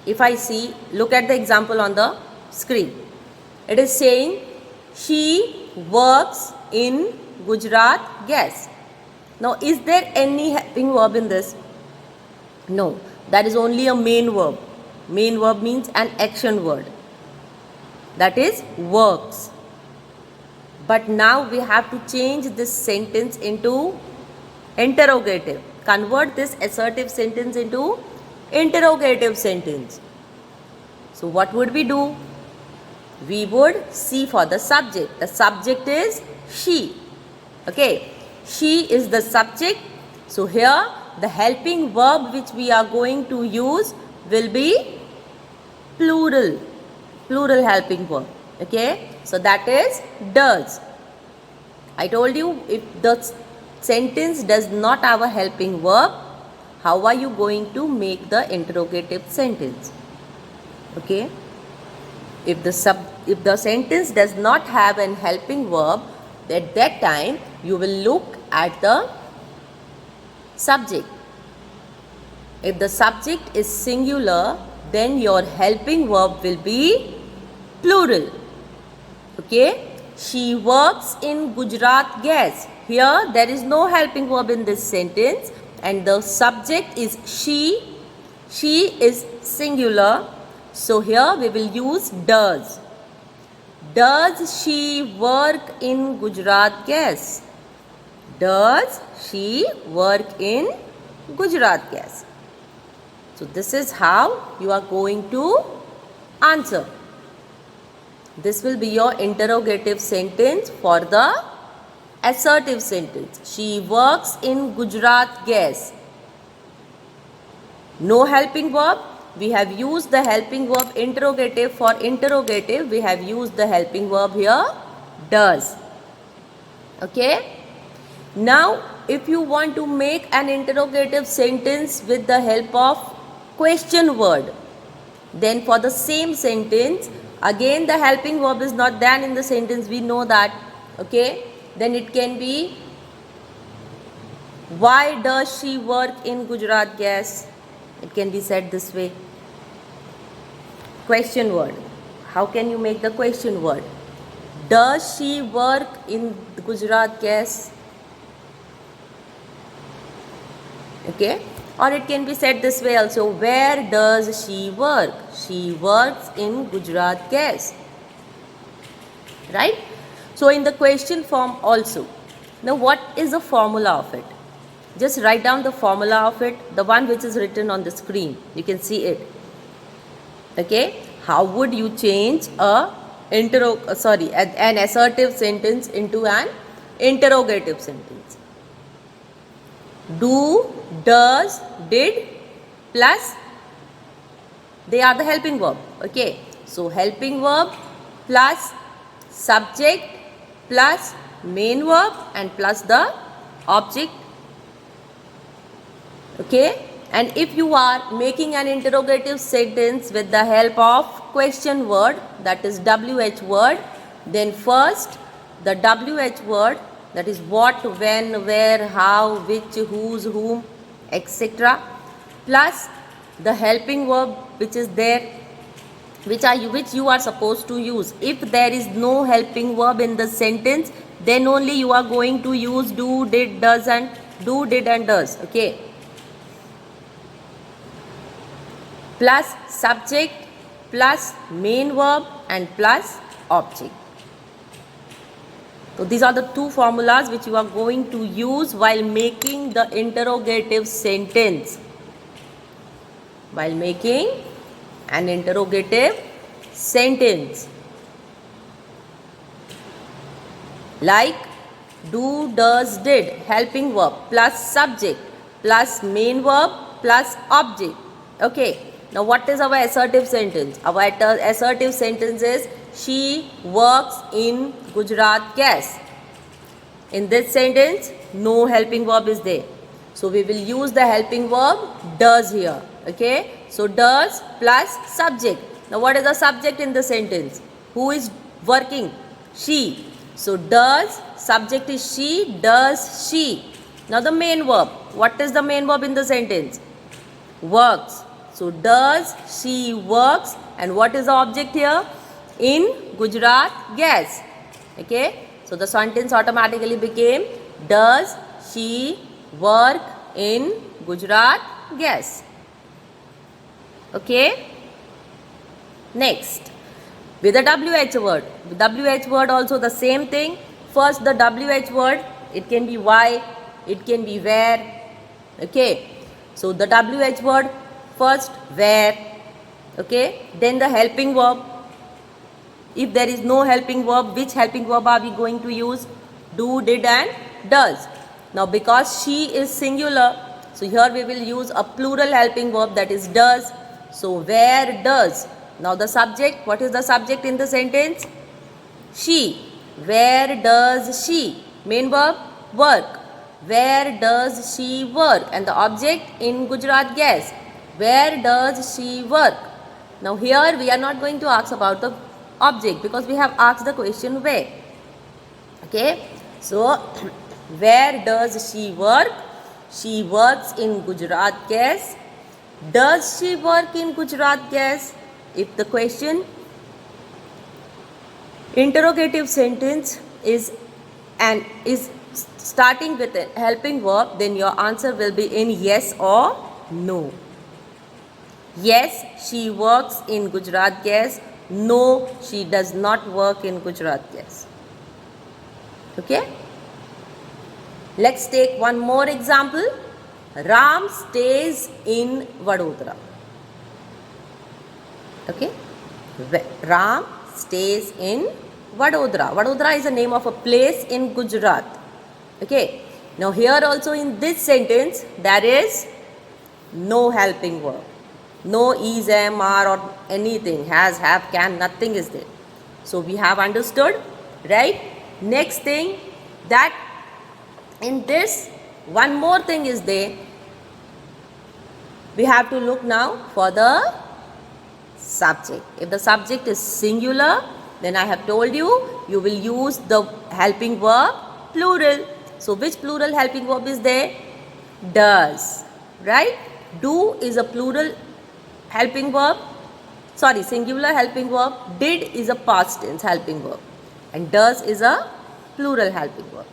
If I see, look at the example on the screen. It is saying she works in Gujarat Gas. Now is there any helping verb in this? No, that is only a main verb. Main verb means an action word, that is works. But now we have to change this sentence into interrogative. Convert this assertive sentence into interrogative sentence. So what would we do? We would see for the subject. The subject is she. Okay, she is the subject. So here the helping verb which we are going to use will be plural helping verb. Okay, so that is does. I told you, if the sentence does not have a helping verb, how are you going to make the interrogative sentence? Okay, if the sentence does not have an helping verb, at that time you will look at the subject. If the subject is singular, then your helping verb will be plural. Okay, she works in Gujarat Gas. Here there is no helping verb in this sentence and the subject is she. She is singular. So here we will use does. Does she work in Gujarat Gas? Does she work in Gujarat Gas? So this is how you are going to answer. This will be your interrogative sentence for the assertive sentence. She works in Gujarat Gas. No helping verb. We have used the helping verb interrogative. For interrogative, we have used the helping verb here, does. Okay? Now, if you want to make an interrogative sentence with the help of question word, then for the same sentence, again the helping verb is not there in the sentence, we know that. Okay? Then it can be, why does she work in Gujarat Gas? It can be said this way. Question word. How can you make the question word? Does she work in Gujarat Gas? Okay? Or it can be said this way also. Where does she work? She works in Gujarat Gas. Right? So in the question form also. Now what is the formula of it? Just write down the formula of it, the one which is written on the screen. You can see it. Okay? How would you change an assertive sentence into an interrogative sentence? Do, does, did plus, they are the helping verb. Okay? So helping verb plus subject plus main verb and plus the object. Okay? And if you are making an interrogative sentence with the help of question word, that is WH word, then first the WH word, that is what, when, where, how, which, whose, whom, etc. plus the helping verb which is there, which you are supposed to use. If there is no helping verb in the sentence, then only you are going to use do, did, does and do, did and does. Okay? Plus subject plus main verb and plus object. So these are the two formulas which you are going to use while making the interrogative sentence. While making an interrogative sentence. Like do, does, did, helping verb plus subject plus main verb plus object. Okay. Now what is our assertive sentence? Our assertive sentence is she works in Gujarat Gas. In this sentence, no helping verb is there. So we will use the helping verb does here. Okay? So does plus subject. Now what is the subject in the sentence? Who is working? She. So does, subject is she, does she. Now the main verb. What is the main verb in the sentence? Works. So does she works, and what is the object here? In Gujarat Gas. Okay. So the sentence automatically became does she work in Gujarat Gas. Okay. Next, with the WH word. With WH word also the same thing. First the WH word, it can be why, it can be where. Okay. So the WH word, first where. Okay. Then the helping verb. If there is no helping verb, which helping verb are we going to use? Do, did and does. Now because she is singular, so here we will use a plural helping verb, that is does. So where does. Now the subject, what is the subject in the sentence? She. Where does she? Main verb, work. Where does she work? And the object in Gujarat Gas. Where does she work? Now here we are not going to ask about the object because we have asked the question where. Okay. So where does she work? She works in Gujarat Gas. Does she work in Gujarat Gas? If the question interrogative sentence is starting with a helping verb, then your answer will be in yes or no. Yes, she works in Gujarat Gas. No, she does not work in Gujarat. Yes. Okay. Let's take one more example. Ram stays in Vadodara. Okay. Ram stays in Vadodara. Vadodara is the name of a place in Gujarat. Okay. Now here also in this sentence there is no helping verb. No is, am, are or anything. Has, have, can, nothing is there. So we have understood, right? Next thing, that in this one more thing is there. We have to look now for the subject. If the subject is singular, then I have told you, you will use the helping verb plural. So which plural helping verb is there? Does, right? Do is a plural helping verb, singular helping verb. Did is a past tense helping verb, and does is a plural helping verb.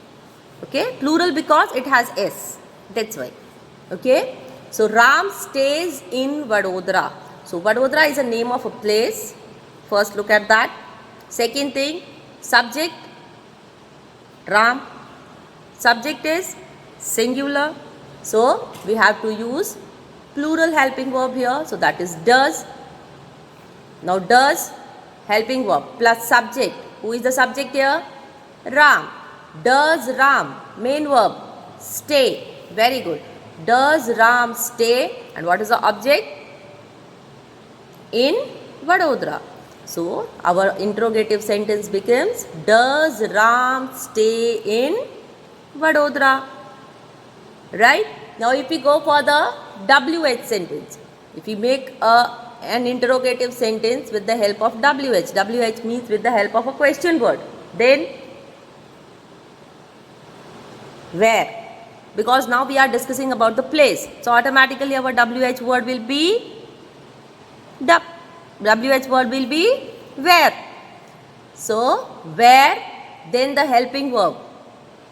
Okay, plural because it has s, that's why. Okay, so Ram stays in Vadodara. So Vadodara is a name of a place. First look at that. Second thing, subject Ram, subject is singular, so we have to use plural helping verb here, so that is does. Now does helping verb plus subject. Who is the subject here? Ram. Does Ram, main verb, stay. Very good. Does Ram stay? And what is the object? In Vadodara. So our interrogative sentence becomes, does Ram stay in Vadodara? Right? Now if we go for the WH sentence, if we make an interrogative sentence with the help of WH, WH means with the help of a question word, then where? Because now we are discussing about the place, so automatically our WH word will be WH word will be where. So where, then the helping verb.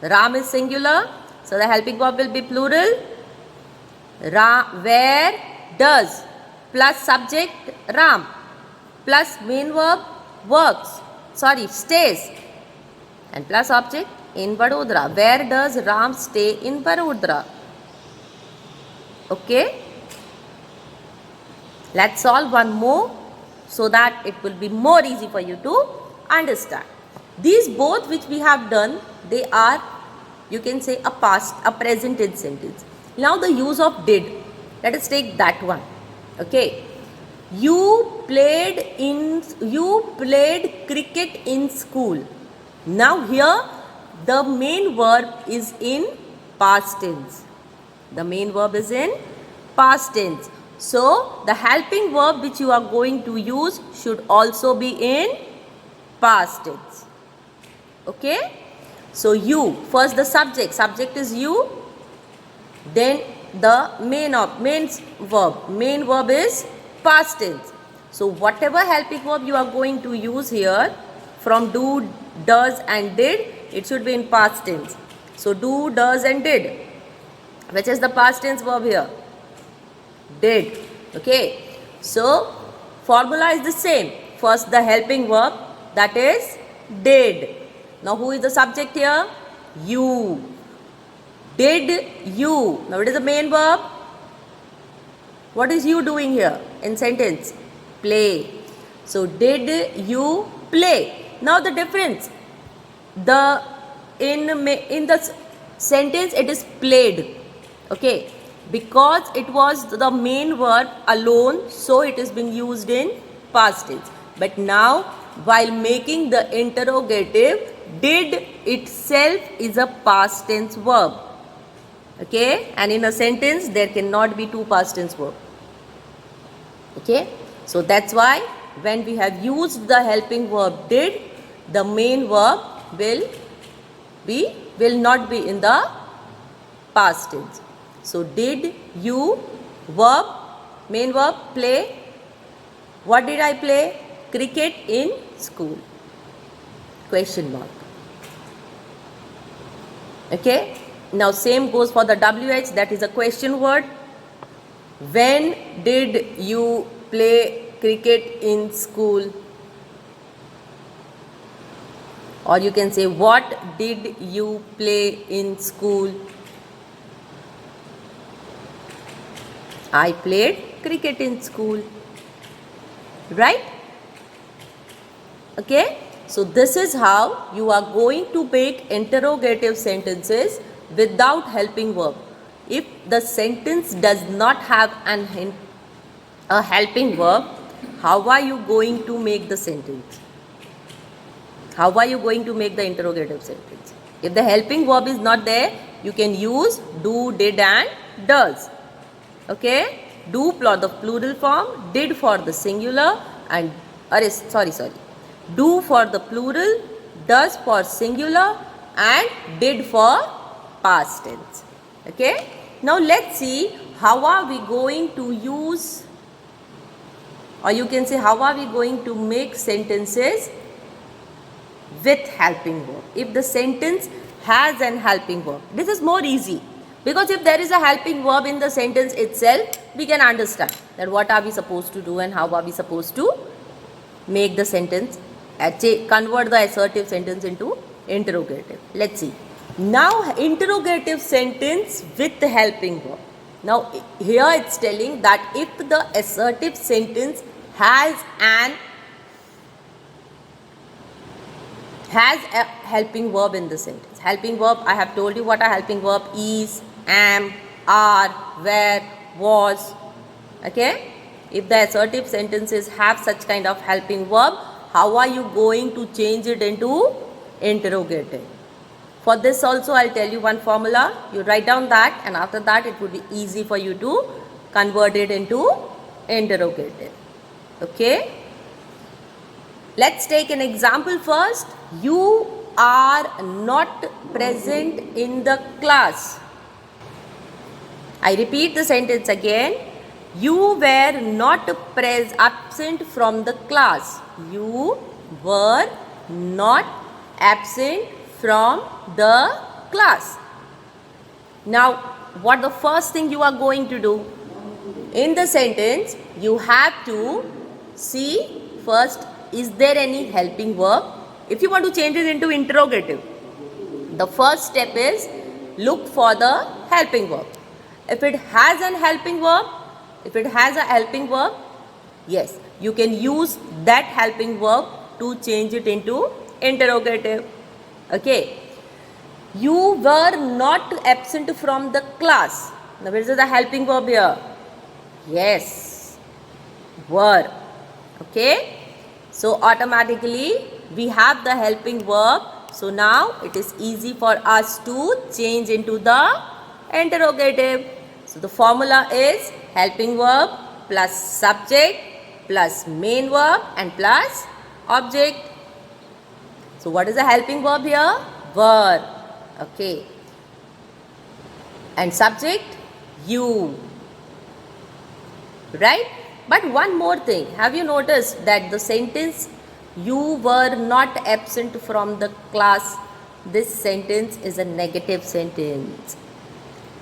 Ram is singular, so the helping verb will be plural. Where does plus subject Ram plus main verb stays, and plus object in Vadodara. Where does Ram stay in Vadodara? Okay. Let's solve one more so that it will be more easy for you to understand. These both which we have done, they are, you can say, a past, a present tense sentence. Now the use of did. Let us take that one. Okay. You played cricket in school. Now here the main verb is in past tense. The main verb is in past tense. So the helping verb which you are going to use should also be in past tense. Okay. So you, first the subject is you, then the main verb is past tense. So whatever helping verb you are going to use here from do, does and did, it should be in past tense. So do, does and did. Which is the past tense verb here? Did. Okay. So formula is the same. First the helping verb, that is did. Now who is the subject here? You. Did you. Now what is the main verb? What is you doing here in sentence? Play. So did you play? Now the difference. In the sentence it is played. Okay. Because it was the main verb alone, so it is being used in past tense. But now while making the interrogative, did itself is a past tense verb. Okay, and in a sentence there cannot be two past tense verb. Okay, so that's why when we have used the helping verb did, the main verb will not be in the past tense. So did you, verb, main verb, play. What did I play? Cricket in school. Question mark. Okay. Now same goes for the WH, that is a question word. When did you play cricket in school? Or you can say, what did you play in school? I played cricket in school. Right? Okay? So this is how you are going to make interrogative sentences without helping verb. If the sentence does not have a helping verb, how are you going to make the sentence? How are you going to make the interrogative sentence? If the helping verb is not there, you can use do, did and does. Okay? Do for the plural form, did for the singular and do for the plural, does for singular and did for past tense. Okay? Now let's see how are we going to use, or you can say how are we going to make sentences with helping verb. If the sentence has an helping verb, this is more easy, because if there is a helping verb in the sentence itself, we can understand that what are we supposed to do and how are we supposed to make the sentence, convert the assertive sentence into interrogative. Let's see. Now interrogative sentence with the helping verb. Now here it's telling that if the assertive sentence has a helping verb in the sentence. Helping verb, I have told you what a helping verb is, am, are, were, was. Okay? If the assertive sentences have such kind of helping verb, how are you going to change it into interrogative? For this also I'll tell you one formula. You write down that, and after that it would be easy for you to convert it into interrogative. Okay? Let's take an example first. You are not present in the class. I repeat the sentence again. You were not absent from the class. You were not absent from the class. Now, what the first thing you are going to do? In the sentence, you have to see first, is there any helping verb? If you want to change it into interrogative, the first step is look for the helping verb. If it has a helping verb, yes, you can use that helping verb to change it into interrogative. Okay. You were not absent from the class. Now, where is the helping verb here? Yes, were. Okay. So, automatically we have the helping verb. So, now it is easy for us to change into the interrogative. So, the formula is helping verb plus subject plus main verb and plus object. So, what is the helping verb here? Were. Okay. And subject, you. Right? But one more thing. Have you noticed that the sentence, you were not absent from the class, this sentence is a negative sentence.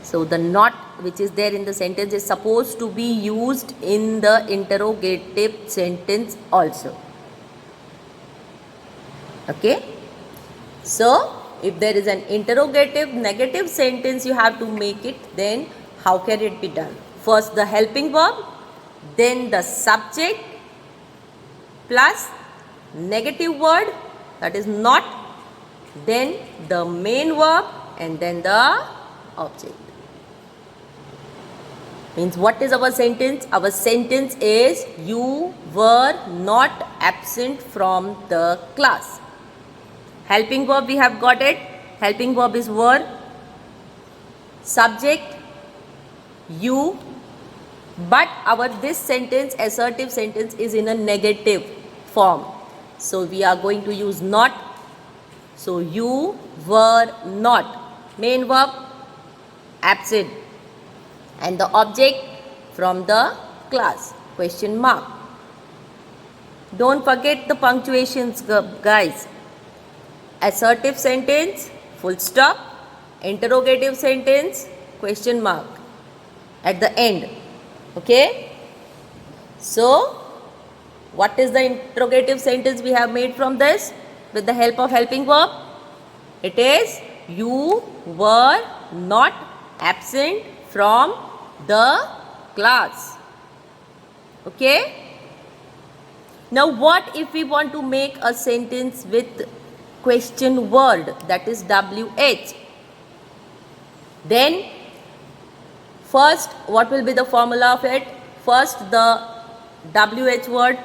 So, the not which is there in the sentence is supposed to be used in the interrogative sentence also. Okay? So, if there is an interrogative negative sentence you have to make it, then how can it be done? First the helping verb, then the subject plus negative word, that is not, then the main verb and then the object. Means what is our sentence? Our sentence is you were not absent from the class. Helping verb we have got it. Helping verb is were. Subject you. But our this sentence, assertive sentence, is in a negative form. So we are going to use not. So you were not. Main verb absent. And the object from the class. Question mark. Don't forget the punctuations, guys. Assertive sentence, full stop. Interrogative sentence, question mark at the end. Okay. So, what is the interrogative sentence we have made from this? with the help of helping verb? It is you were not absent from the class. Okay? Now what if we want to make a sentence with question word, that is WH? Then first what will be the formula of it? First the WH word,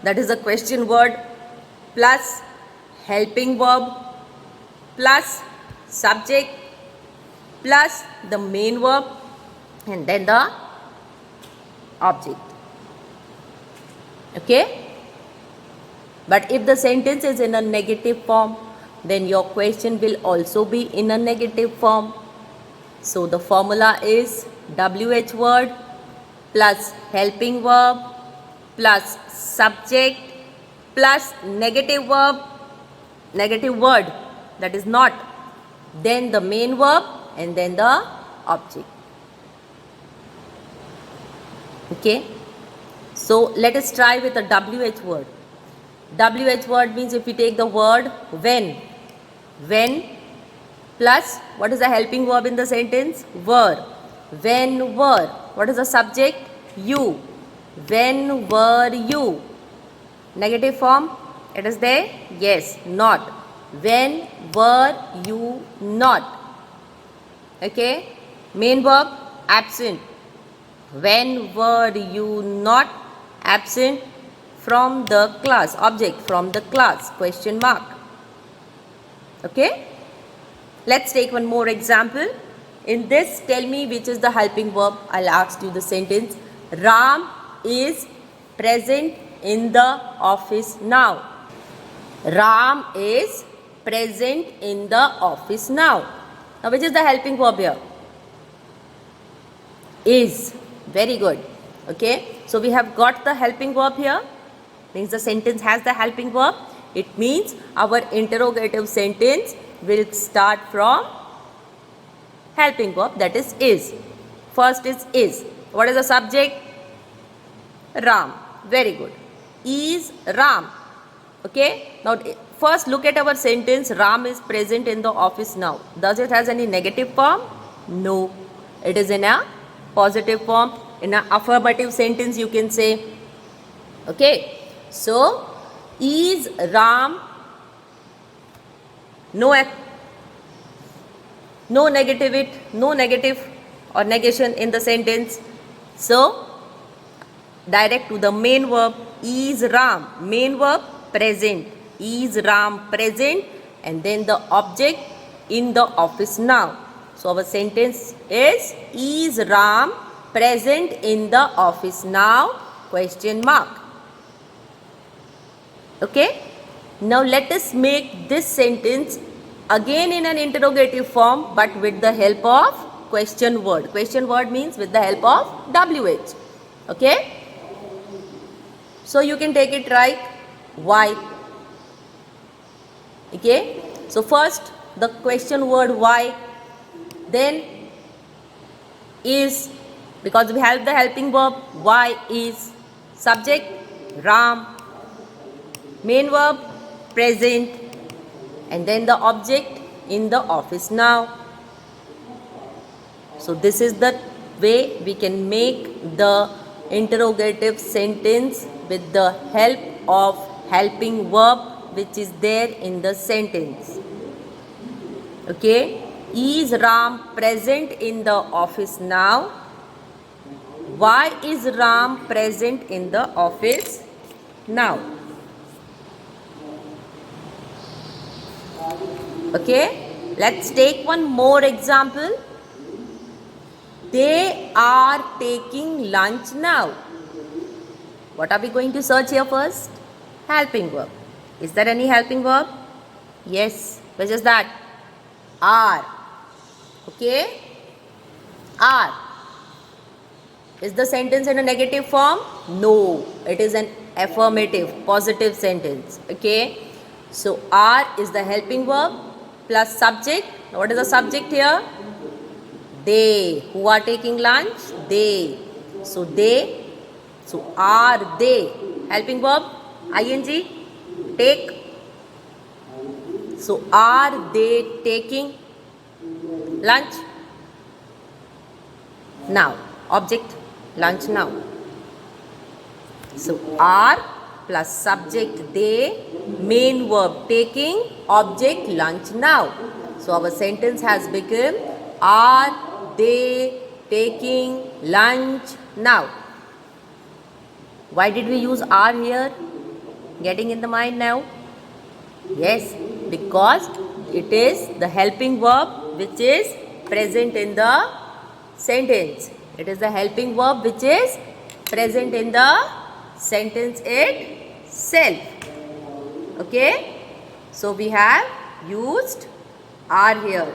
that is a question word, plus helping verb, plus subject, plus the main verb, and then the object. Okay? But if the sentence is in a negative form, then your question will also be in a negative form. So the formula is WH word plus helping verb plus subject plus negative verb, negative word, that is not, then the main verb, and then the object. Okay? So let us try with the WH word. WH word means if we take the word when plus what is the helping verb in the sentence? Were. When were. What is the subject? You. When were you? Negative form? It is there? Yes. Not. When were you not? Okay. Main verb? Absent. When were you not absent from the class? Object, from the class, question mark. Okay. Let's take one more example. In this, tell me which is the helping verb. I'll ask you the sentence. Ram is present in the office now. Ram is present in the office now. Now which is the helping verb here? Is. Very good. Okay. So we have got the helping verb here. Means the sentence has the helping verb. It means our interrogative sentence will start from helping verb, that is. First is. What is the subject? Ram. Very good. Is Ram. Okay. Now first look at our sentence. Ram is present in the office now. Does it has any negative form? No. It is in a positive form. In an affirmative sentence you can say. Okay. So, is Ram, no negative or negation in the sentence. So, direct to the main verb, is Ram, main verb, present. Is Ram present, and then the object in the office now. So, our sentence is Ram present in the office now, question mark. Okay. Now let us make this sentence again in an interrogative form, but with the help of question word. Question word means with the help of WH. Okay. So you can take it like why. Okay. So first the question word why, then is, because we have the helping verb why is, subject Ram, main verb present, and then the object in the office now. So this is the way we can make the interrogative sentence with the help of helping verb which is there in the sentence. Okay. Is Ram present in the office now? Why is Ram present in the office now? Okay, let's take one more example. They are taking lunch now. What are we going to search here first? Helping verb. Is there any helping verb? Yes. Which is that? Are. Okay. Are. Is the sentence in a negative form? No. It is an affirmative, positive sentence. Okay. So, are is the helping verb plus subject. Now, what is the subject here? They. Who are taking lunch? They. So, they. So, are they. Helping verb, ing, take. So are they taking lunch? Now. Object, lunch now. So are plus subject they, main verb taking, object lunch now. So our sentence has become are they taking lunch now. Why did we use are here? Getting in the mind now? Yes, because it is the helping verb which is present in the sentence. It is the helping verb which is present in the sentence itself. Okay? So we have used are here.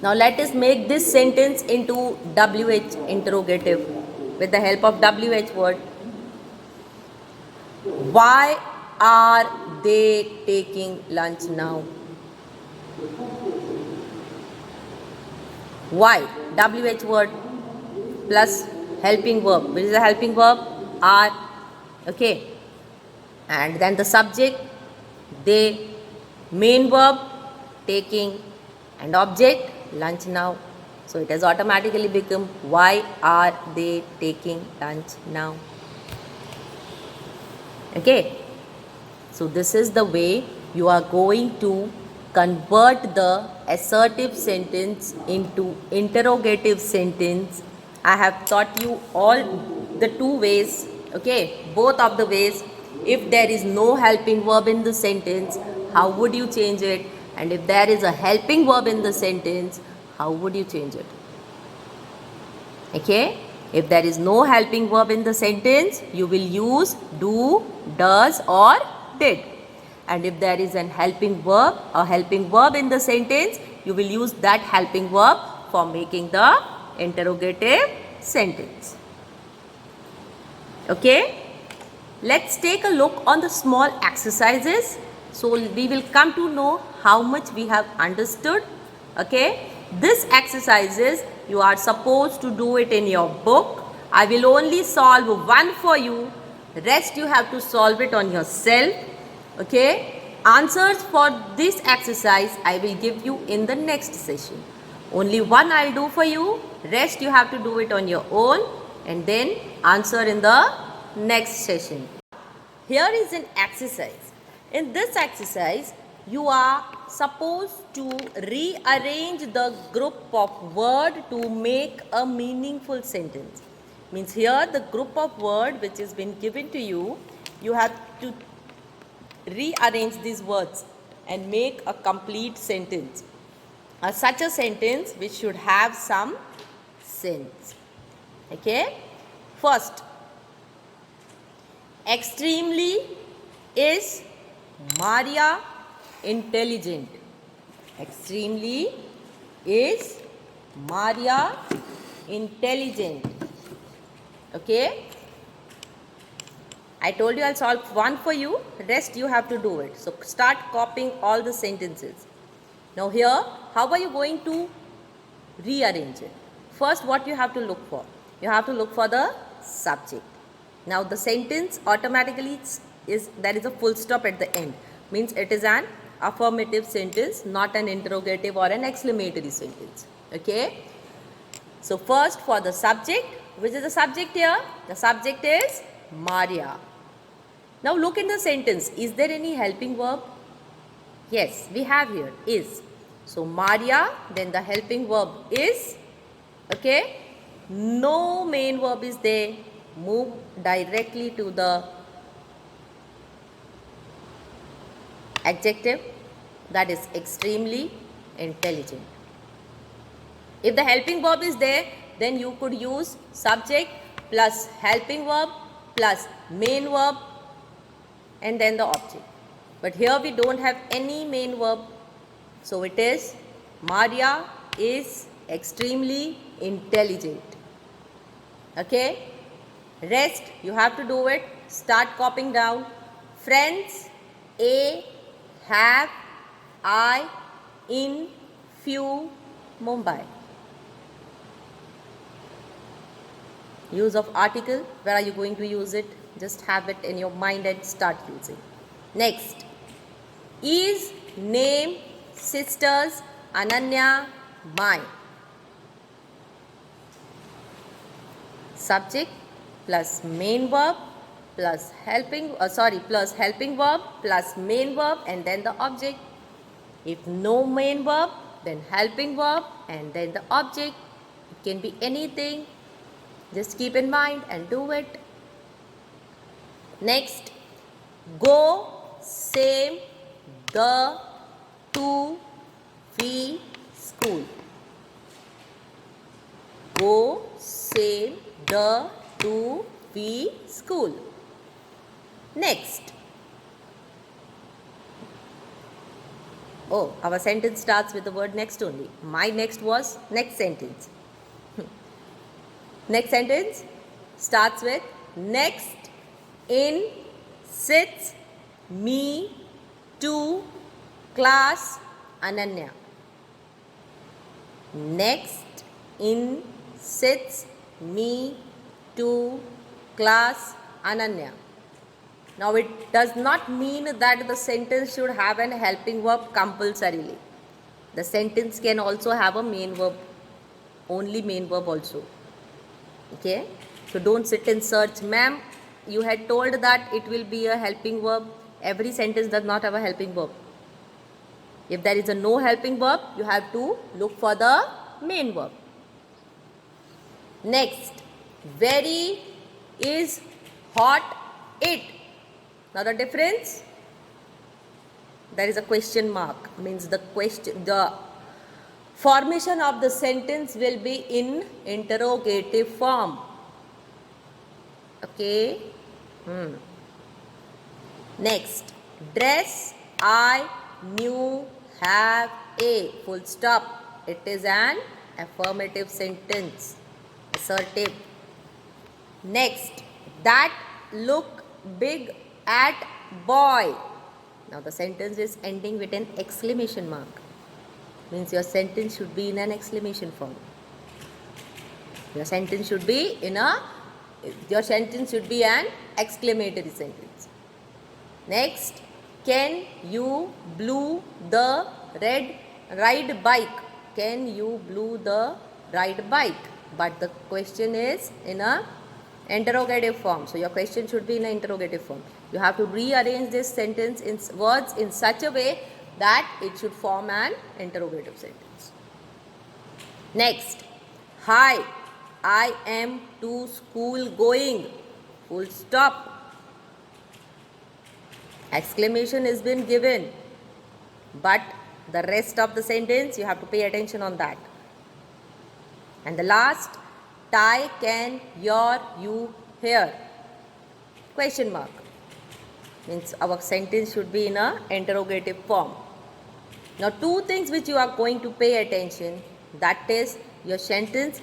Now let us make this sentence into WH interrogative with the help of WH word. Why are they taking lunch now? Why? WH word plus helping verb. Which is the helping verb? Are. Okay. And then the subject, they, main verb, taking, and object, lunch now. So it has automatically become why are they taking lunch now? Okay. So this is the way you are going to convert the assertive sentence into interrogative sentence. I have taught you all the two ways, okay, both of the ways. If there is no helping verb in the sentence, how would you change it? And if there is a helping verb in the sentence, how would you change it? Okay, if there is no helping verb in the sentence, you will use do, does or did. And if there is a helping verb in the sentence, you will use that helping verb for making the interrogative sentence. Okay, let's take a look on the small exercises. So we will come to know how much we have understood. Okay, this exercises you are supposed to do it in your book. I will only solve one for you. Rest you have to solve it on yourself. Okay, answers for this exercise I will give you in the next session. Only one I'll do for you. Rest you have to do it on your own and then answer in the next session. Here is an exercise. In this exercise, you are supposed to rearrange the group of word to make a meaningful sentence. Means here the group of word which has been given to you, you have to rearrange these words and make a complete sentence. Such a sentence which should have some sense. Okay? First, extremely is Maria intelligent. Extremely is Maria intelligent. Okay? I told you I'll solve one for you. Rest you have to do it. So start copying all the sentences. Now here, how are you going to rearrange it? First, what you have to look for? You have to look for the subject. Now the sentence automatically there is a full stop at the end. Means it is an affirmative sentence, not an interrogative or an exclamatory sentence. Okay? So first for the subject, which is the subject here? The subject is Maria. Now look in the sentence. Is there any helping verb? Yes, we have here is. So Maria, then the helping verb is. Okay? No main verb is there. Move directly to the adjective, that is extremely intelligent. If the helping verb is there, then you could use subject plus helping verb plus main verb and then the object. But here we don't have any main verb. So it is Maria is extremely intelligent. Okay? Rest, you have to do it. Start copying down. Friends, A, have, I, in, few, Mumbai. Use of article, where are you going to use it? Just have it in your mind and start using. Next, is name sisters Ananya mine. Subject plus main verb plus plus helping verb plus main verb and then the object. If no main verb, then helping verb and then the object. It can be anything. Just keep in mind and do it. Next, go, same, the, to, we, school. Go, same, the, to, we, school. Next. Oh, our sentence starts with the word next only. My next was next sentence. Next sentence starts with next in sits me to class Ananya. Next in sits me to class Ananya. Now it does not mean that the sentence should have an helping verb compulsorily. The sentence can also have a main verb, only main verb also. Okay, so don't sit and search. Ma'am, you had told that it will be a helping verb. Every sentence does not have a helping verb. If there is a no helping verb, you have to look for the main verb. Next, very is hot it. Now the difference, there is a question mark, means the formation of the sentence will be in interrogative form. Okay. Next, dress I knew have a full stop. It is an affirmative sentence. Assertive. Next, that look big at boy. Now the sentence is ending with an exclamation mark. Means your sentence should be in an exclamation form. Your sentence should be an exclamatory sentence. Next, can you blue the ride bike? Can you blue the ride bike? But the question is in a interrogative form. So your question should be in an interrogative form. You have to rearrange this sentence in words in such a way that it should form an interrogative sentence. Next, hi, I am to school going. Full stop. Exclamation has been given, but the rest of the sentence you have to pay attention on that. And the last, tie can you hear? Question mark. Means our sentence should be in a interrogative form. Now two things which you are going to pay attention, that is your sentence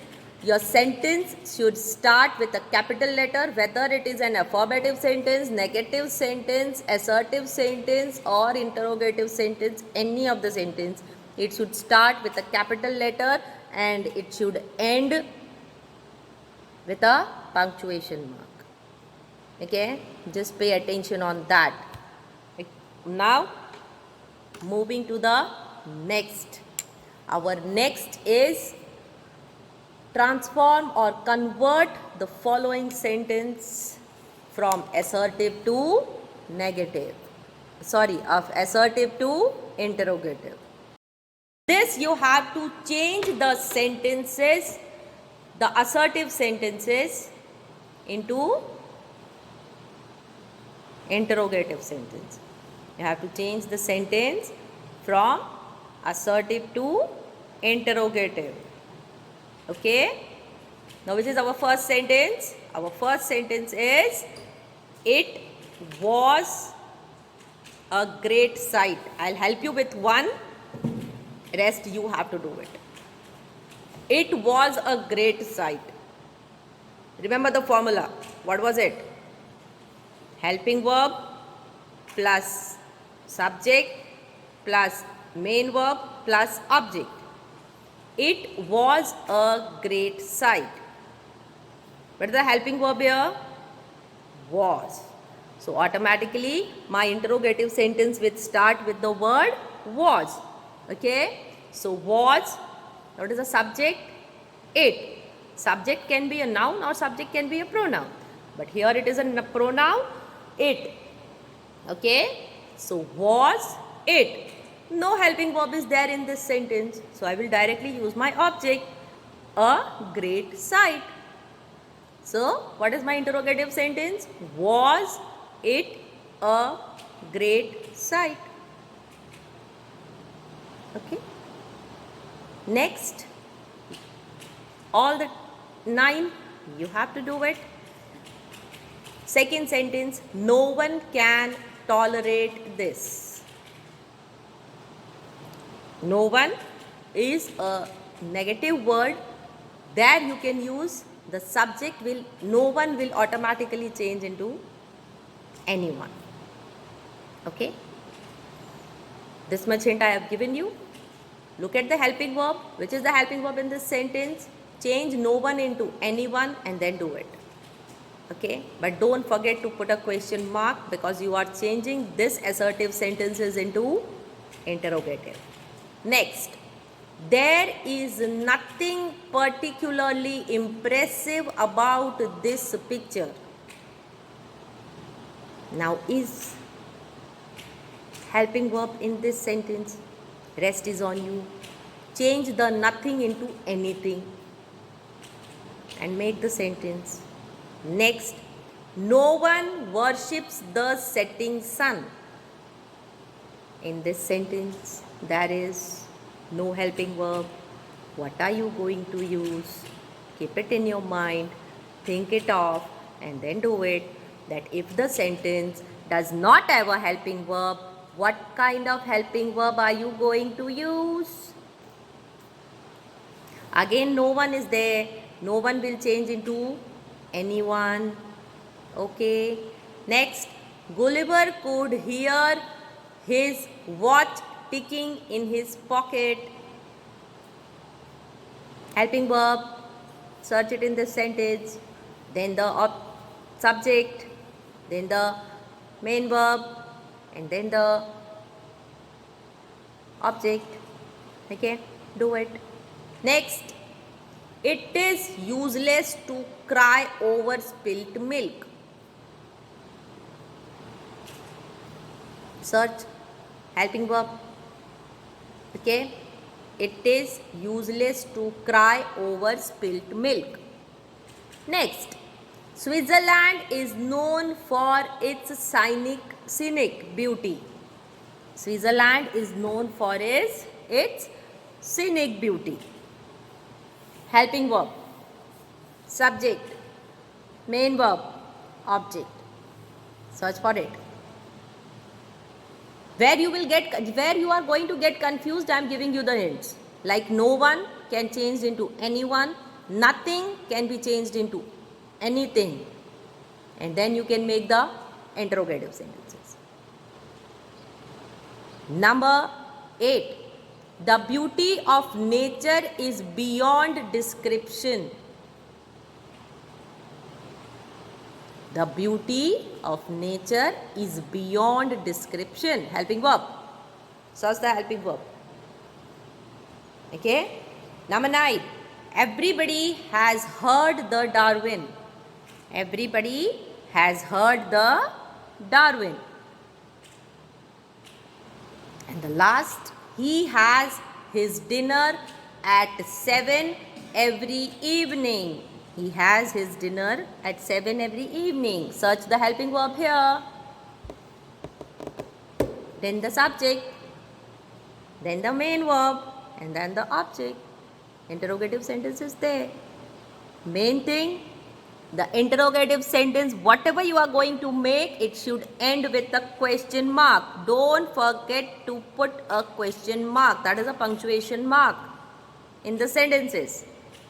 should start with a capital letter, whether it is an affirmative sentence, negative sentence, assertive sentence or interrogative sentence, any of the sentence. It should start with a capital letter and it should end with a punctuation mark. Okay, just pay attention on that. Now moving to the next. Our next is transform or convert the following sentence from assertive to negative. Of assertive to interrogative. This you have to change the sentences, the assertive sentences into interrogative sentence. You have to change the sentence from assertive to interrogative. Okay. Now which is our first sentence? Our first sentence is, it was a great sight. I'll help you with one. Rest you have to do it. It was a great sight. Remember the formula. What was it? Helping verb plus subject plus main verb plus object. It was a great sight. What is the helping verb here? Was. So automatically my interrogative sentence will start with the word was. Okay. So was, what is the subject? It. Subject can be a noun or subject can be a pronoun. But here it is a pronoun, it. Okay. So was it. No helping verb is there in this sentence. So I will directly use my object, a great sight. So what is my interrogative sentence? Was it a great sight? Okay. Next, all the 9 you have to do it. Second sentence, no one can tolerate this. No one is a negative word. There you can use the subject will, no one will automatically change into anyone. Okay. This much hint I have given you. Look at the helping verb. Which is the helping verb in this sentence? Change no one into anyone and then do it. Okay. But don't forget to put a question mark because you are changing this assertive sentences into interrogative. Next. There is nothing particularly impressive about this picture. Now is helping verb in this sentence. Rest is on you. Change the nothing into anything and make the sentence. Next, no one worships the setting sun. In this sentence, there is no helping verb. What are you going to use? Keep it in your mind, think it off, and then do it. That if the sentence does not have a helping verb, what kind of helping verb are you going to use? Again, no one is there. No one will change into anyone. Okay. Next, Gulliver could hear his watch ticking in his pocket. Helping verb, search it in the sentence. Then the subject, then the main verb, and then the object. Okay, do it. Next, it is useless to cry over spilt milk. Search helping verb. Okay, it is useless to cry over spilt milk. Next, Switzerland is known for its scenic beauty. Switzerland is known for its scenic beauty. Helping verb, subject, main verb, object. Search for it. Where you are going to get confused, I am giving you the hints. Like no one can change into anyone, nothing can be changed into anything, and then you can make the interrogative sentences. Number 8. The beauty of nature is beyond description. The beauty of nature is beyond description. Helping verb. Search the helping verb. Okay. Number 9. Everybody has heard the Darwin. Everybody has heard the Darwin. And the last, he has his dinner at 7 every evening. He has his dinner at 7 every evening. Search the helping verb here. Then the subject. Then the main verb. And then the object. Interrogative sentence is there. Main thing, the interrogative sentence, whatever you are going to make, it should end with a question mark. Don't forget to put a question mark. That is a punctuation mark in the sentences.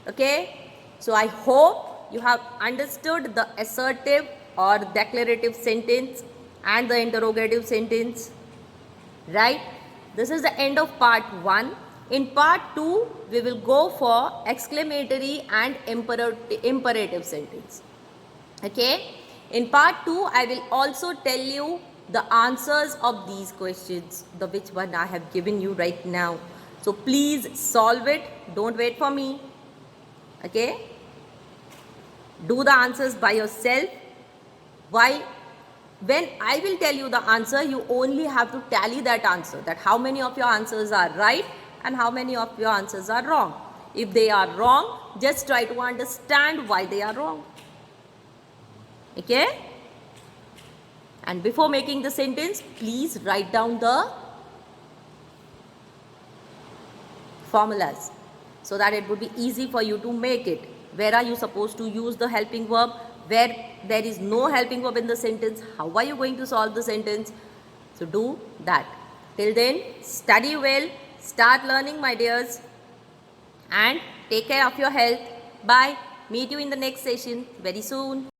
Okay. So I hope you have understood the assertive or declarative sentence and the interrogative sentence. Right. This is the end of part 1. In part 2, we will go for exclamatory and imperative sentence. Okay. In part 2, I will also tell you the answers of these questions, the which one I have given you right now. So please solve it. Don't wait for me. Okay? Do the answers by yourself. While when I will tell you the answer, you only have to tally that answer, that how many of your answers are right and how many of your answers are wrong. If they are wrong, just try to understand why they are wrong. Okay? And before making the sentence, please write down the formulas so that it would be easy for you to make it. Where are you supposed to use the helping verb? Where there is no helping verb in the sentence, how are you going to solve the sentence? So do that. Till then, study well, start learning, my dears, and take care of your health. Bye. Meet you in the next session very soon.